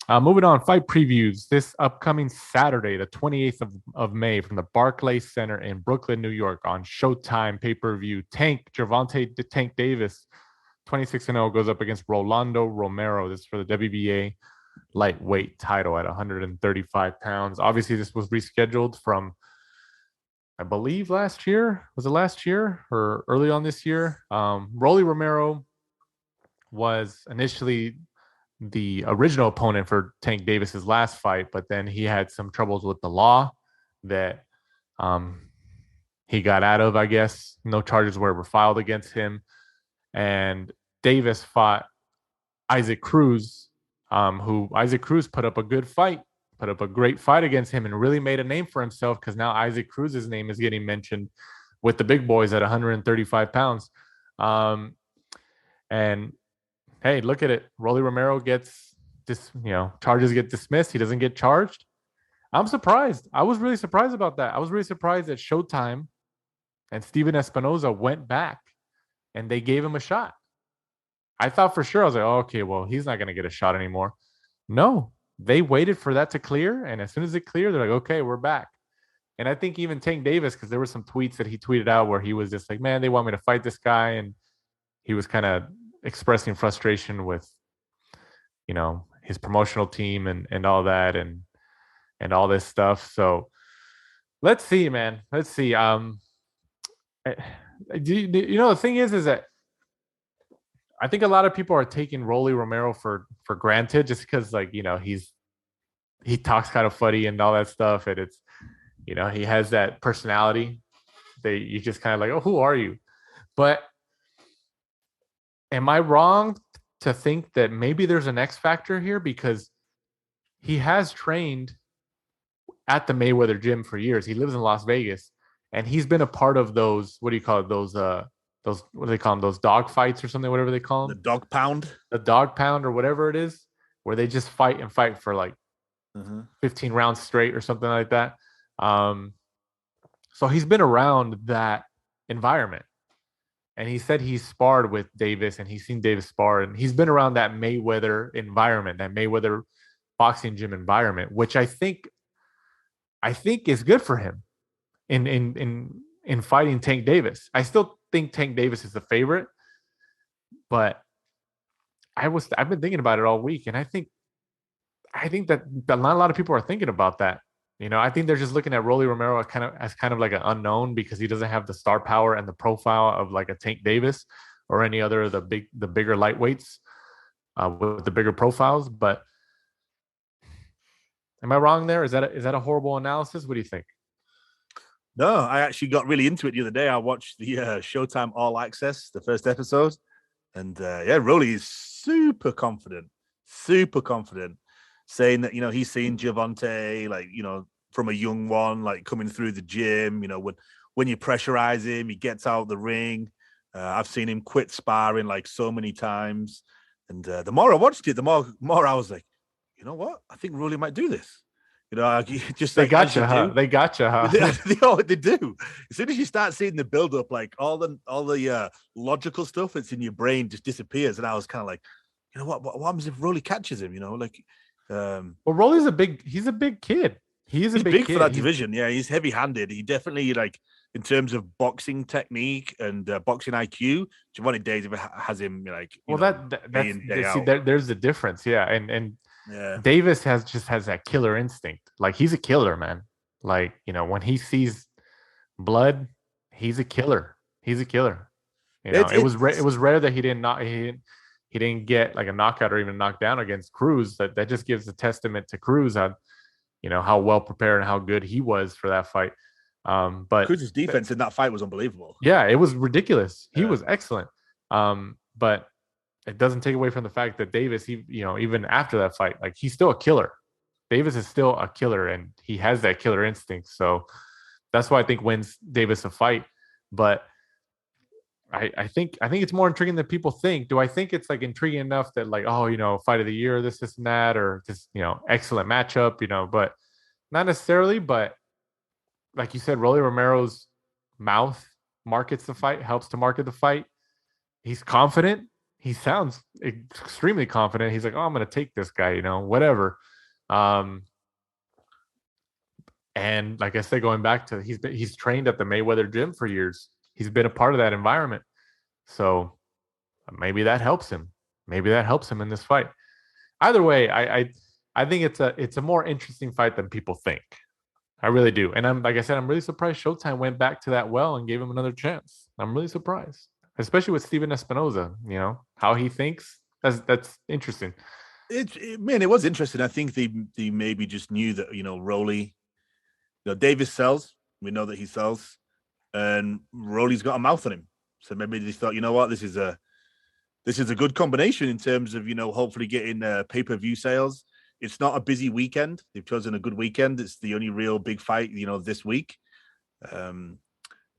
Moving on, fight previews. This upcoming Saturday, the 28th of May, from the Barclays Center in Brooklyn, New York, on Showtime pay-per-view. Gervonta the Tank Davis, 26-0, goes up against Rolando Romero. This is for the WBA lightweight title at 135 pounds. Obviously, this was rescheduled from, I believe, last year. Was it last year or early on this year? Rolly Romero was initially the original opponent for Tank Davis's last fight, but then he had some troubles with the law that he got out of, I guess. No charges were ever filed against him. And Davis fought Isaac Cruz, who Isaac Cruz put up a great fight against him and really made a name for himself, because now Isaac Cruz's name is getting mentioned with the big boys at 135 pounds. And hey, look at it. Rolly Romero gets charges get dismissed. He doesn't get charged. I'm surprised. I was really surprised about that. I was really surprised that Showtime and Steven Espinoza went back and they gave him a shot. I thought for sure, I was like, oh, okay, well, he's not going to get a shot anymore. No, they waited for that to clear. And as soon as it cleared, they're like, okay, we're back. And I think even Tank Davis, because there were some tweets that he tweeted out where he was just like, man, they want me to fight this guy. And he was kind of expressing frustration with, his promotional team and all that and all this stuff. So let's see, man. Let's see. The thing is that I think a lot of people are taking Rolly Romero for granted just because, he talks kind of funny and all that stuff, and it's, he has that personality that you just kind of like, oh, who are you? But am I wrong to think that maybe there's an X factor here, because he has trained at the Mayweather gym for years. He lives in Las Vegas, and he's been a part of those, what do you call it? Those those, what do they call them? Those dog fights or something, whatever they call The them. dog pound. The dog pound or whatever it is, where they just fight and fight for like 15 rounds straight or something like that. So he's been around that environment. And he said he's sparred with Davis and he's seen Davis spar, and he's been around that Mayweather environment, that Mayweather boxing gym environment, which I think is good for him in fighting Tank Davis. I still think Tank Davis is the favorite, but I've been thinking about it all week, and I think that not a lot of people are thinking about that. I think they're just looking at Rolly Romero as kind of like an unknown because he doesn't have the star power and the profile of like a Tank Davis or any other of the bigger lightweights with the bigger profiles. But am I wrong there? Is that a horrible analysis? What do you think? No, I actually got really into it the other day. I watched the Showtime All Access, the first episode, and Rolly is super confident, saying that he's seen Gervonta from a young one, like coming through the gym. When you pressurize him, he gets out of the ring. I've seen him quit sparring like so many times, and the more I watched it, the more I was like, you know what? I think Rolly might do this. Just they like gotcha, huh? They gotcha, huh? They do. As soon as you start seeing the build up, like all the logical stuff that's in your brain just disappears. And I was kind of like, you know what happens if Rolly catches him? Well, Rolly's he's a big kid. He's big kid for that division. Yeah, he's heavy-handed. He definitely, like, in terms of boxing technique and boxing IQ, Gervonta Davis has him like. There's the difference. Yeah, and Davis has that killer instinct. Like, he's a killer, man. Like, when he sees blood, he's a killer. He's a killer. It was rare that he didn't get like a knockout or even knocked down against Cruz. That just gives a testament to Cruz on how well prepared and how good he was for that fight. But Cruz's defense in that fight was unbelievable. Yeah, it was ridiculous. He was excellent. But it doesn't take away from the fact that Davis, even after that fight, like, he's still a killer. Davis is still a killer, and he has that killer instinct. So that's why I think wins Davis a fight. But I think it's more intriguing than people think. Do I think it's like intriguing enough that, like, fight of the year, this and that, or just, excellent matchup, but not necessarily. But like you said, Rolly Romero's mouth markets the fight, helps to market the fight. He's confident. He sounds extremely confident. He's like, oh, I'm going to take this guy, whatever. And like I said, going back to, he's trained at the Mayweather gym for years. He's been a part of that environment. So maybe that helps him. Maybe that helps him in this fight. Either way, I think it's a more interesting fight than people think. I really do. And like I said, I'm really surprised Showtime went back to that well and gave him another chance. I'm really surprised, especially with Steven Espinoza, how he thinks. That's interesting. It was interesting. I think they maybe just knew that, Rolly, Davis sells. We know that he sells. And Rolly's got a mouth on him. So maybe they thought, you know what, this is a good combination in terms of, hopefully getting pay-per-view sales. It's not a busy weekend. They've chosen a good weekend. It's the only real big fight, this week. The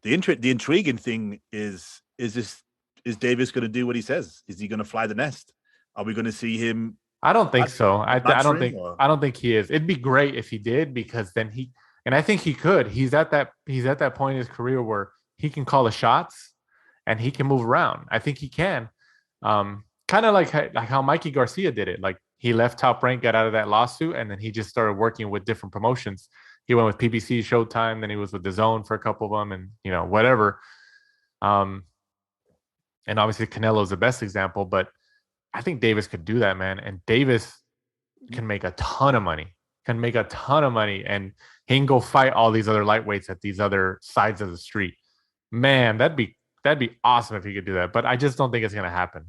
intriguing thing is Davis going to do what he says? Is he going to fly the nest? Are we going to see him? I don't think so. I don't think he is. It'd be great if he did, because then and I think he could. He's at that point in his career where he can call the shots and he can move around. I think he can. Kind of like how Mikey Garcia did it. Like, he left Top Rank, got out of that lawsuit, and then he just started working with different promotions. He went with PBC, Showtime, then he was with DAZN for a couple of them, and whatever. And obviously Canelo is the best example, but I think Davis could do that, man. And Davis can make a ton of money. And he can go fight all these other lightweights at these other sides of the street. Man, that'd be awesome if he could do that. But I just don't think it's going to happen.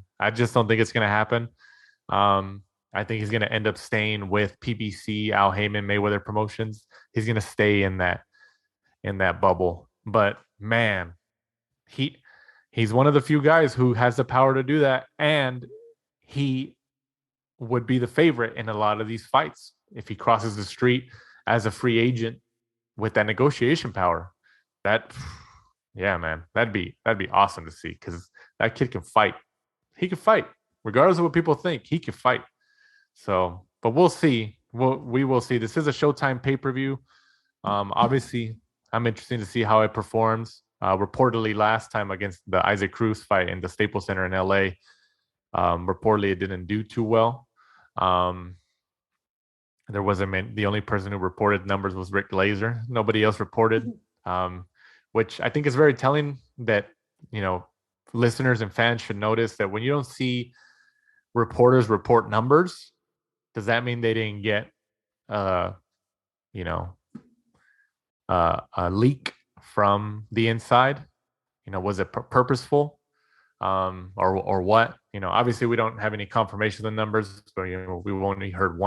I think he's going to end up staying with PBC, Al Heyman, Mayweather Promotions. He's going to stay in that bubble. But man, he's one of the few guys who has the power to do that, and he would be the favorite in a lot of these fights if he crosses the street as a free agent with that negotiation power. Yeah, man, that'd be awesome to see because that kid can fight. He can fight, regardless of what people think. He can fight. So, but we'll see. We will see. This is a Showtime pay-per-view. Obviously, I'm interested to see how it performs. Reportedly, last time against the Isaac Cruz fight in the Staples Center in LA, reportedly it didn't do too well. There wasn't the only person who reported numbers was Rick Glazer. Nobody else reported, which I think is very telling that, listeners and fans should notice that when you don't see reporters report numbers, does that mean they didn't get, a leak from the inside? Was it purposeful, or what? Obviously we don't have any confirmation of the numbers, but we've only heard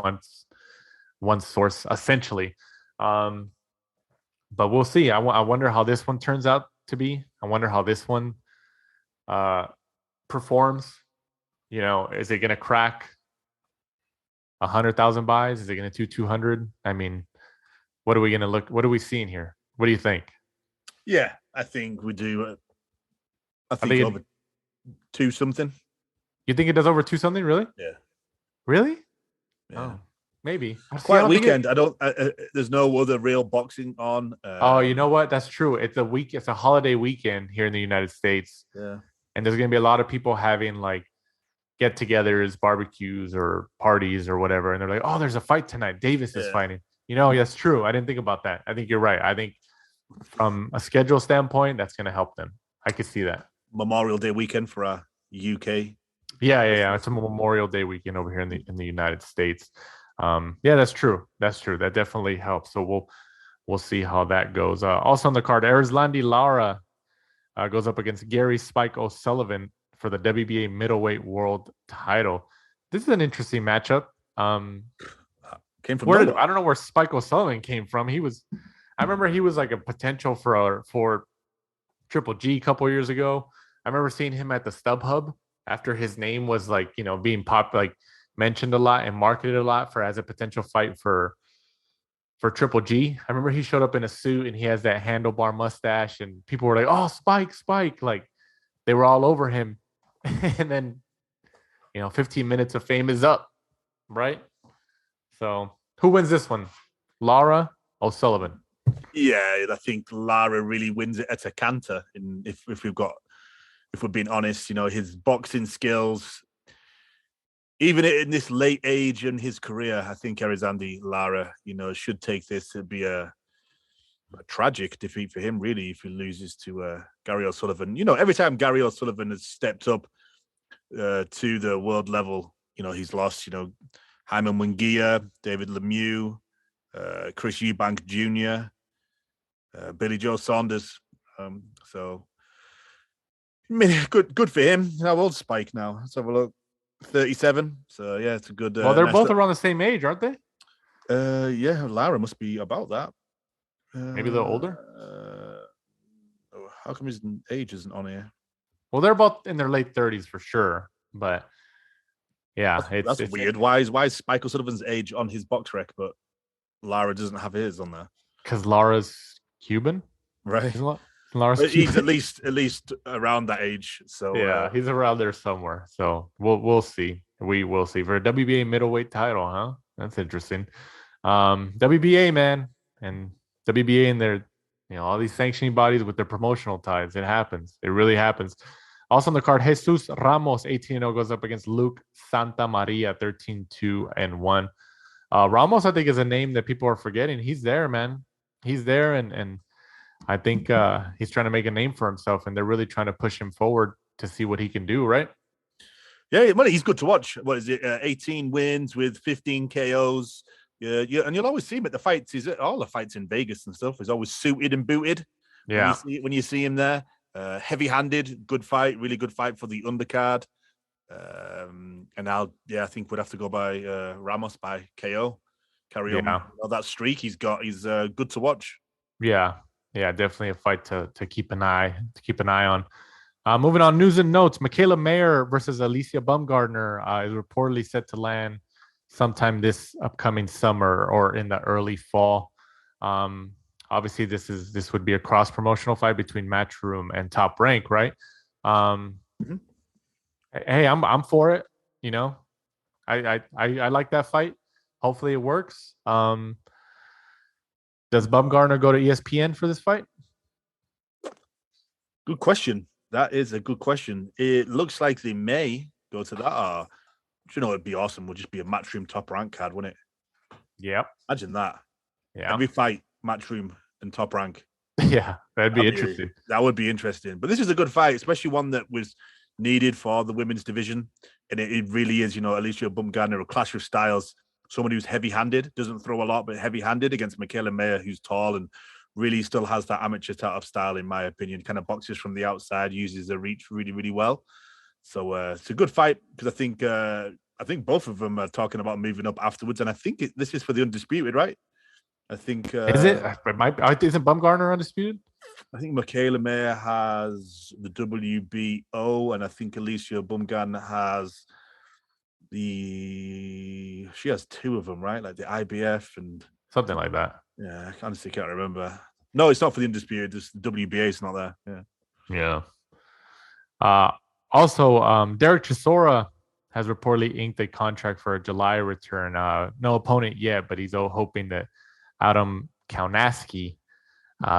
one source essentially. But we'll see. I wonder how this one turns out to be. I wonder how this one performs. Is it going to crack 100,000 buys? Is it going to do 200? I mean, what are we going to look? What are we seeing here? What do you think? Yeah, I think we do. I think over 2 something. You think it does over 2 something? Really? Yeah. Really? Yeah. Oh, maybe. Quiet weekend. I don't. There's no other real boxing on. Oh, you know what? That's true. It's a holiday weekend here in the United States. Yeah. And there's going to be a lot of people having like get-togethers, barbecues, or parties, or whatever. And they're like, "Oh, there's a fight tonight. Davis is fighting." That's true. I didn't think about that. I think you're right. I think from a schedule standpoint, that's going to help them. I could see that. Memorial Day weekend for our UK. Yeah. It's a Memorial Day weekend over here in the United States. Yeah, that's true. That definitely helps. So we'll see how that goes. Also on the card, Erislandy Lara goes up against Gary Spike O'Sullivan for the WBA middleweight world title. This is an interesting matchup. Came from I don't know where Spike O'Sullivan came from. I remember he was like a potential for Triple G a couple years ago. I remember seeing him at the StubHub after his name was like, being mentioned a lot and marketed a lot as a potential fight for Triple G. I remember he showed up in a suit and he has that handlebar mustache and people were like, "Oh, Spike." Like they were all over him. And then, 15 minutes of fame is up, right? So who wins this one? Lara O'Sullivan. Yeah, I think Lara really wins it at a canter. If we're being honest, his boxing skills, even in this late age in his career, I think Erislandy Lara, should take this. It'd be a tragic defeat for him, really, if he loses to Gary O'Sullivan. Every time Gary O'Sullivan has stepped up to the world level, he's lost, Hyman Munguia, David-Lemieux, Chris Eubank Jr., Billy Joe Saunders. So, I mean, good for him. How old's Spike now? Let's have a look. 37. So, yeah, it's a good... well, they're both around the same age, aren't they? Yeah, Lara must be about that. Maybe a little older? How come his age isn't on here? Well, they're both in their late 30s for sure. But, yeah. That's weird. Why is Spike O'Sullivan's age on his box rec, but Lara doesn't have his on there? Because Lara's Cuban? Right. Lara's he's at least around that age. So yeah, he's around there somewhere. So we'll see. We will see for a WBA middleweight title, huh? That's interesting. WBA, man, and WBA and their all these sanctioning bodies with their promotional ties. It happens. It really happens. Also on the card, Jesus Ramos 18-0 goes up against Luke Santa Maria 13-2-1. Ramos, I think, is a name that people are forgetting. He's there, man. He's there, and I think he's trying to make a name for himself, and they're really trying to push him forward to see what he can do, right? Yeah, well, he's good to watch. What is it? 18 wins with 15 KOs. Yeah, and you'll always see him at the fights. He's at all the fights in Vegas and stuff. He's always suited and booted. Yeah, when you see him there, heavy-handed, good fight, really good fight for the undercard. And I think we'd have to go by Ramos by KO. Carry on that streak he's got. He's good to watch. Yeah, definitely a fight to keep an eye on. Moving on, news and notes. Michaela Mayer versus Alicia Baumgardner is reportedly set to land sometime this upcoming summer or in the early fall. Obviously, this would be a cross promotional fight between Matchroom and Top Rank, right? Mhm. Hey, I'm for it. You know, I like that fight. Hopefully, it works. Does Bumgarner go to ESPN for this fight? Good question. That is a good question. It looks like they may go to that. It'd be awesome. Would just be a Matchroom Top Rank card, wouldn't it? Yep. Imagine that. Yeah. Every fight, Matchroom and Top Rank. Yeah, that'd be interesting. That would be interesting. But this is a good fight, especially one that was needed for the women's division. And it really is, Alicia Bumgarner, a clash of styles. Somebody who's heavy-handed, doesn't throw a lot, but heavy-handed against Michaela Mayer, who's tall and really still has that amateur type of style, in my opinion. Kind of boxes from the outside, uses the reach really, really well. So it's a good fight because I think both of them are talking about moving up afterwards. And I think this is for the undisputed, right? I think is it? Isn't Bumgarner undisputed? I think Michaela Mayer has the WBO, and I think Alicia Bumgarner has she has two of them, right? Like the IBF and something like that. Yeah, I honestly can't remember. No, it's not for the undisputed. Just the WBA is not there. Yeah. Also, Derek Chisora has reportedly inked a contract for a July return. No opponent yet, but he's hoping that Adam Kaunaski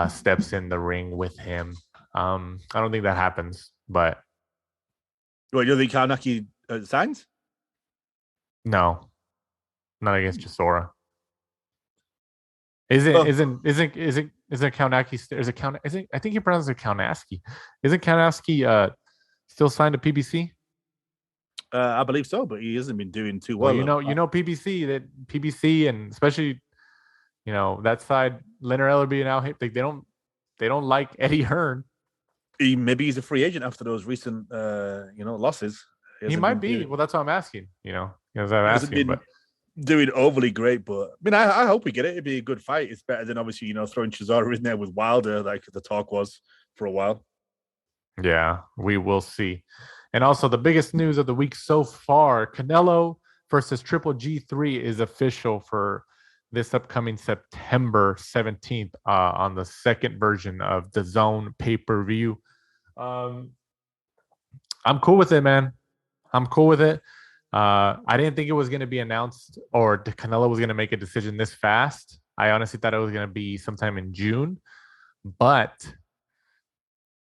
steps in the ring with him. I don't think that happens, but Wait, you think Kaunaski signs? No, not against Chisora. Isn't Kaunaski? Is it Count? I think he pronounces it Kaunaski. Isn't Kaunaski still signed to PBC? I believe so, but he hasn't been doing too well. PBC, and especially that side, Leonard Ellerby and Al Haig, they don't like Eddie Hearn. Maybe he's a free agent after those recent losses. He might be. Well, that's what I'm asking. Because I'm asking, but doing overly great. But I mean, I hope we get it. It'd be a good fight. It's better than obviously throwing Chisora in there with Wilder, like the talk was for a while. Yeah, we will see. And also, the biggest news of the week so far: Canelo versus Triple G3 is official for this upcoming September 17th on the second version of the Zone pay-per-view. I'm cool with it, man. I'm cool with it. I didn't think it was going to be announced or Canelo was going to make a decision this fast. I honestly thought it was going to be sometime in June, but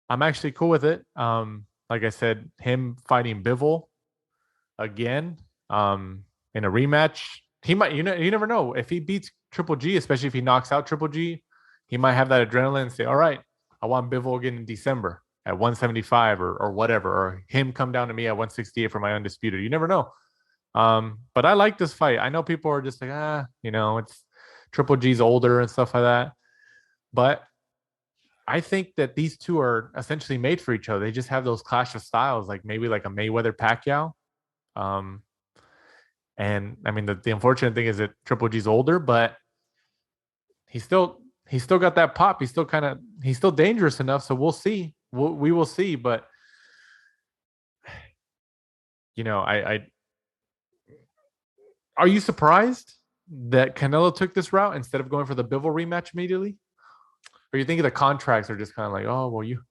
I'm actually cool with it. Like I said, him fighting Bivol again in a rematch. He might, you never know. If he beats Triple G, especially if he knocks out Triple G, he might have that adrenaline and say, all right, I want Bivol again in December at 175 or whatever, or him come down to me at 168 for my undisputed. You never know. But I like this fight. I know people are just like, it's Triple G's older and stuff like that. But I think that these two are essentially made for each other. They just have those clash of styles, like maybe like a Mayweather Pacquiao. And I mean, the unfortunate thing is that Triple G's older, but he's still got that pop. He's still dangerous enough. So we'll see. We will see. But I are you surprised that Canelo took this route instead of going for the Bivol rematch immediately? Or you think the contracts are just kind of like, oh, well, you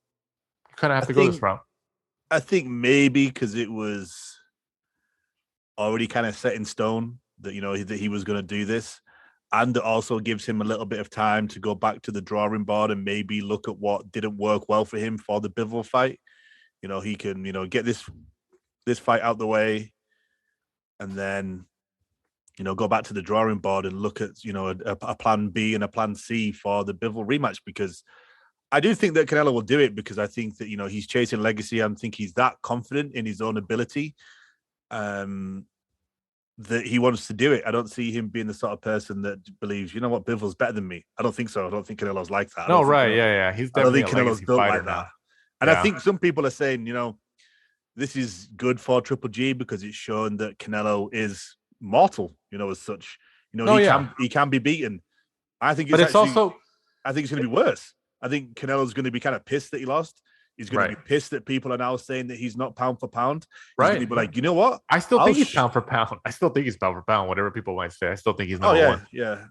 kind of have to go this route? I think maybe because it was already kind of set in stone that, that he was going to do this. And it also gives him a little bit of time to go back to the drawing board and maybe look at what didn't work well for him for the Bivol fight. He can, get this fight out the way and then, go back to the drawing board and look at, a plan B and a plan C for the Bivol rematch, because I do think that Canelo will do it because I think that, he's chasing legacy. I think he's that confident in his own ability that he wants to do it. I don't see him being the sort of person that believes, what, Bivol's better than me. I don't think so. I don't think Canelo's like that. No, right. Yeah. He's definitely Canelo's built like that. And I think some people are saying, this is good for Triple G because it's shown that Canelo is mortal, as such. He can be beaten. I think I think it's going to be worse. I think Canelo's going to be kind of pissed that he lost. He's going to be pissed that people are now saying that he's not pound for pound. He's going to be like, you know what? I still think he's pound for pound. Whatever people might say. I still think he's number one. Yeah.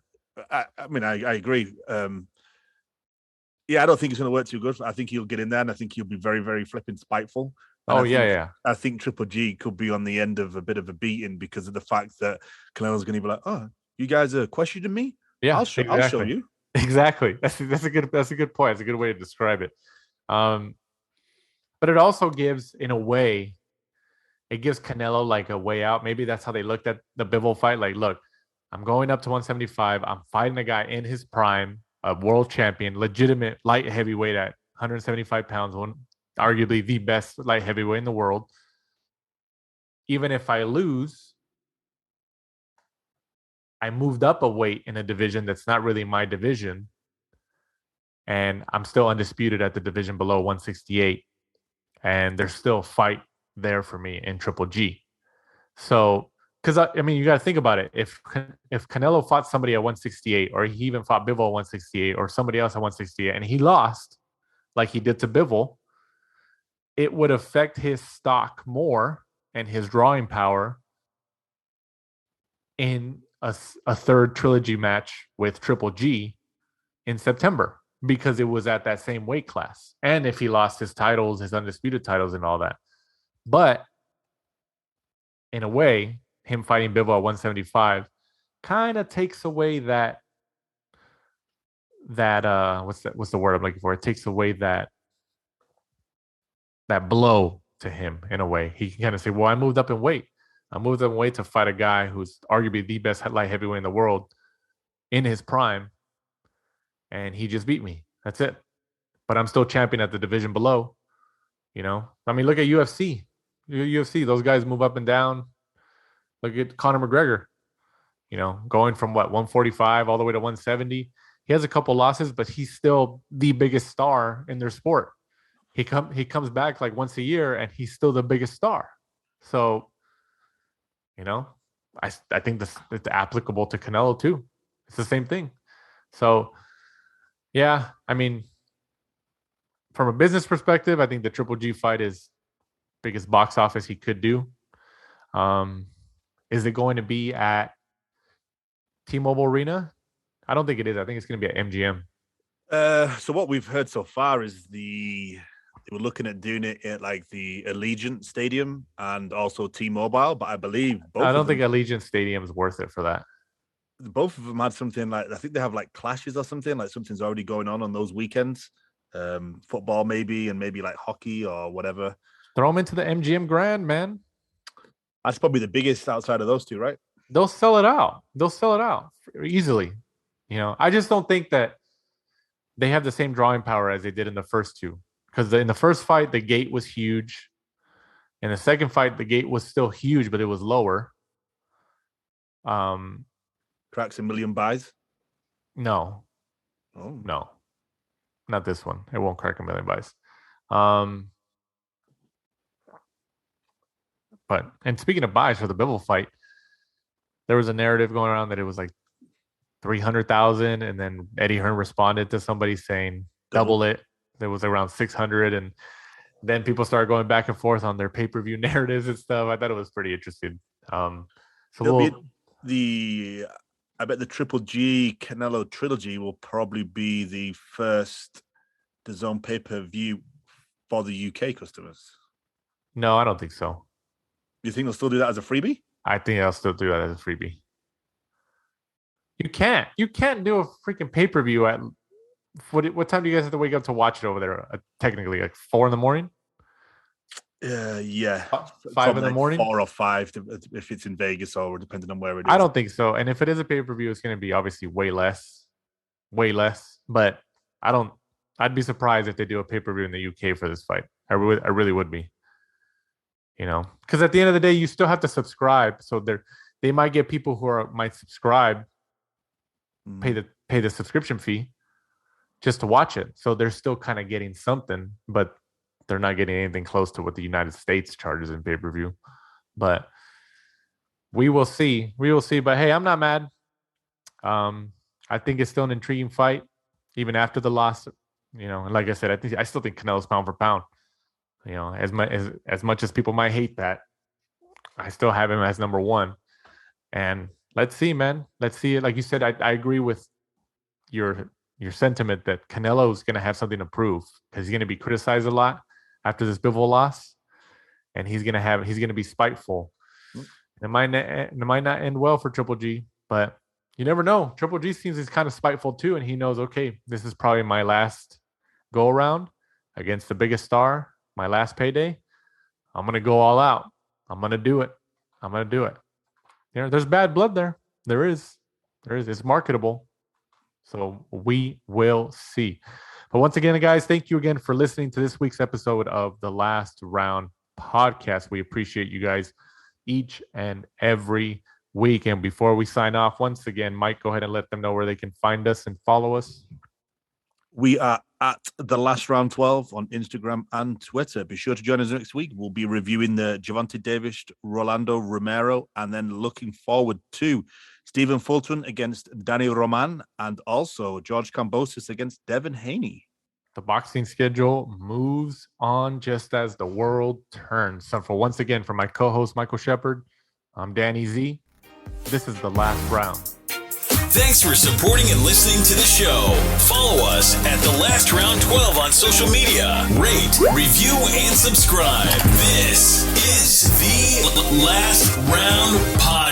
I mean, I agree. Yeah, I don't think it's going to work too good. I think he'll get in there, and I think he'll be very, very flipping spiteful. And Oh yeah, yeah. I think Triple G could be on the end of a bit of a beating because of the fact that Canelo's going to be like, "Oh, you guys are questioning me? Yeah, I'll show exactly. you." Exactly. That's a good point. It's a good way to describe it. But it also gives, in a way, it gives Canelo like a way out. Maybe that's how they looked at the Bivol fight. Like, look, I'm going up to 175. I'm fighting a guy in his prime, a world champion, legitimate light heavyweight at 175 pounds, arguably the best light heavyweight in the world. Even if I lose, I moved up a weight in a division that's not really my division, and I'm still undisputed at the division below 168, and there's still a fight there for me in Triple G. So, because I mean, you got to think about it. If Canelo fought somebody at 168, or he even fought Bivol at 168, or somebody else at 168, and he lost, like he did to Bivol, it would affect his stock more and his drawing power in a third trilogy match with Triple G in September, because it was at that same weight class. And if he lost his titles, his undisputed titles and all that. But in a way, him fighting Bivol at 175 kind of takes away that what's the word I'm looking for? It takes away that blow to him in a way. He can kind of say, well, I moved up in weight. I moved up in weight to fight a guy who's arguably the best light heavyweight in the world in his prime, and he just beat me. That's it. But I'm still champion at the division below. You know, I mean, look at UFC. UFC, those guys move up and down. Look at Conor McGregor. You know, going from 145 all the way to 170. He has a couple losses, but he's still the biggest star in their sport. He comes back like once a year, and he's still the biggest star. So, you know, I think it's applicable to Canelo too. It's the same thing. So, yeah, I mean, from a business perspective, I think the Triple G fight is biggest box office he could do. Is it going to be at T-Mobile Arena? I don't think it is. I think it's going to be at MGM. So what we've heard so far is they were looking at doing it at like the Allegiant Stadium and also T-Mobile, but I believe I don't think Allegiant Stadium is worth it for that. Both of them had something like, I think they have like clashes or something, like something's already going on those weekends. Football maybe, and maybe like hockey or whatever. Throw them into the MGM Grand, man. That's probably the biggest outside of those two, right? They'll sell it out. They'll sell it out easily. You know, I just don't think that they have the same drawing power as they did in the first two. Because in the first fight, the gate was huge. In the second fight, the gate was still huge, but it was lower. Cracks a million buys? No. Oh. No. Not this one. It won't crack a million buys. But, and speaking of buys for the Bivol fight, there was a narrative going around that it was like 300,000, and then Eddie Hearn responded to somebody saying double it. It was around 600, and then people started going back and forth on their pay-per-view narratives and stuff. I thought it was pretty interesting. I bet the Triple G Canelo trilogy will probably be the first DAZN pay-per-view for the UK customers. No, I don't think so. You think they'll still do that as a freebie? I think they'll still do that as a freebie. You can't do a freaking pay-per-view at what time do you guys have to wake up to watch it over there? Technically, like 4 a.m. Yeah, 5 a.m. 4 or 5 if it's in Vegas or depending on where it is. I don't think so. And if it is a pay-per-view, it's going to be obviously way less. But I'd be surprised if they do a pay-per-view in the UK for this fight. I really would be. You know, because at the end of the day, you still have to subscribe. So they might get people who might subscribe, pay the subscription fee just to watch it. So they're still kind of getting something, but they're not getting anything close to what the United States charges in pay-per-view. But we will see. But hey, I'm not mad. I think it's still an intriguing fight, even after the loss. You know, and like I said, I still think Canelo's pound for pound. You know, as much as people might hate that, I still have him as number one. And let's see, man. Let's see it. Like you said, I agree with your your sentiment that Canelo is going to have something to prove because he's going to be criticized a lot after this Bivol loss, and he's going to be spiteful. It might not end well for Triple G, but you never know. Triple G seems he's kind of spiteful too, and he knows, okay, this is probably my last go around against the biggest star, my last payday. I'm going to go all out. I'm going to do it. There's bad blood there. There is. It's marketable. So we will see. But once again, guys, thank you again for listening to this week's episode of the Last Round Podcast. We appreciate you guys each and every week. And before we sign off, once again, Mike, go ahead and let them know where they can find us and follow us. We are at the Last Round 12 on Instagram and Twitter. Be sure to join us next week. We'll be reviewing the Gervonta Davis, Rolando Romero, and then looking forward to Stephen Fulton against Danny Roman, and also George Kambosos against Devin Haney. The boxing schedule moves on just as the world turns. So once again, for my co-host Michael Shepard, I'm Danny Z. This is the Last Round. Thanks for supporting and listening to the show. Follow us at The Last Round 12 on social media. Rate, review, and subscribe. This is the Last Round Podcast.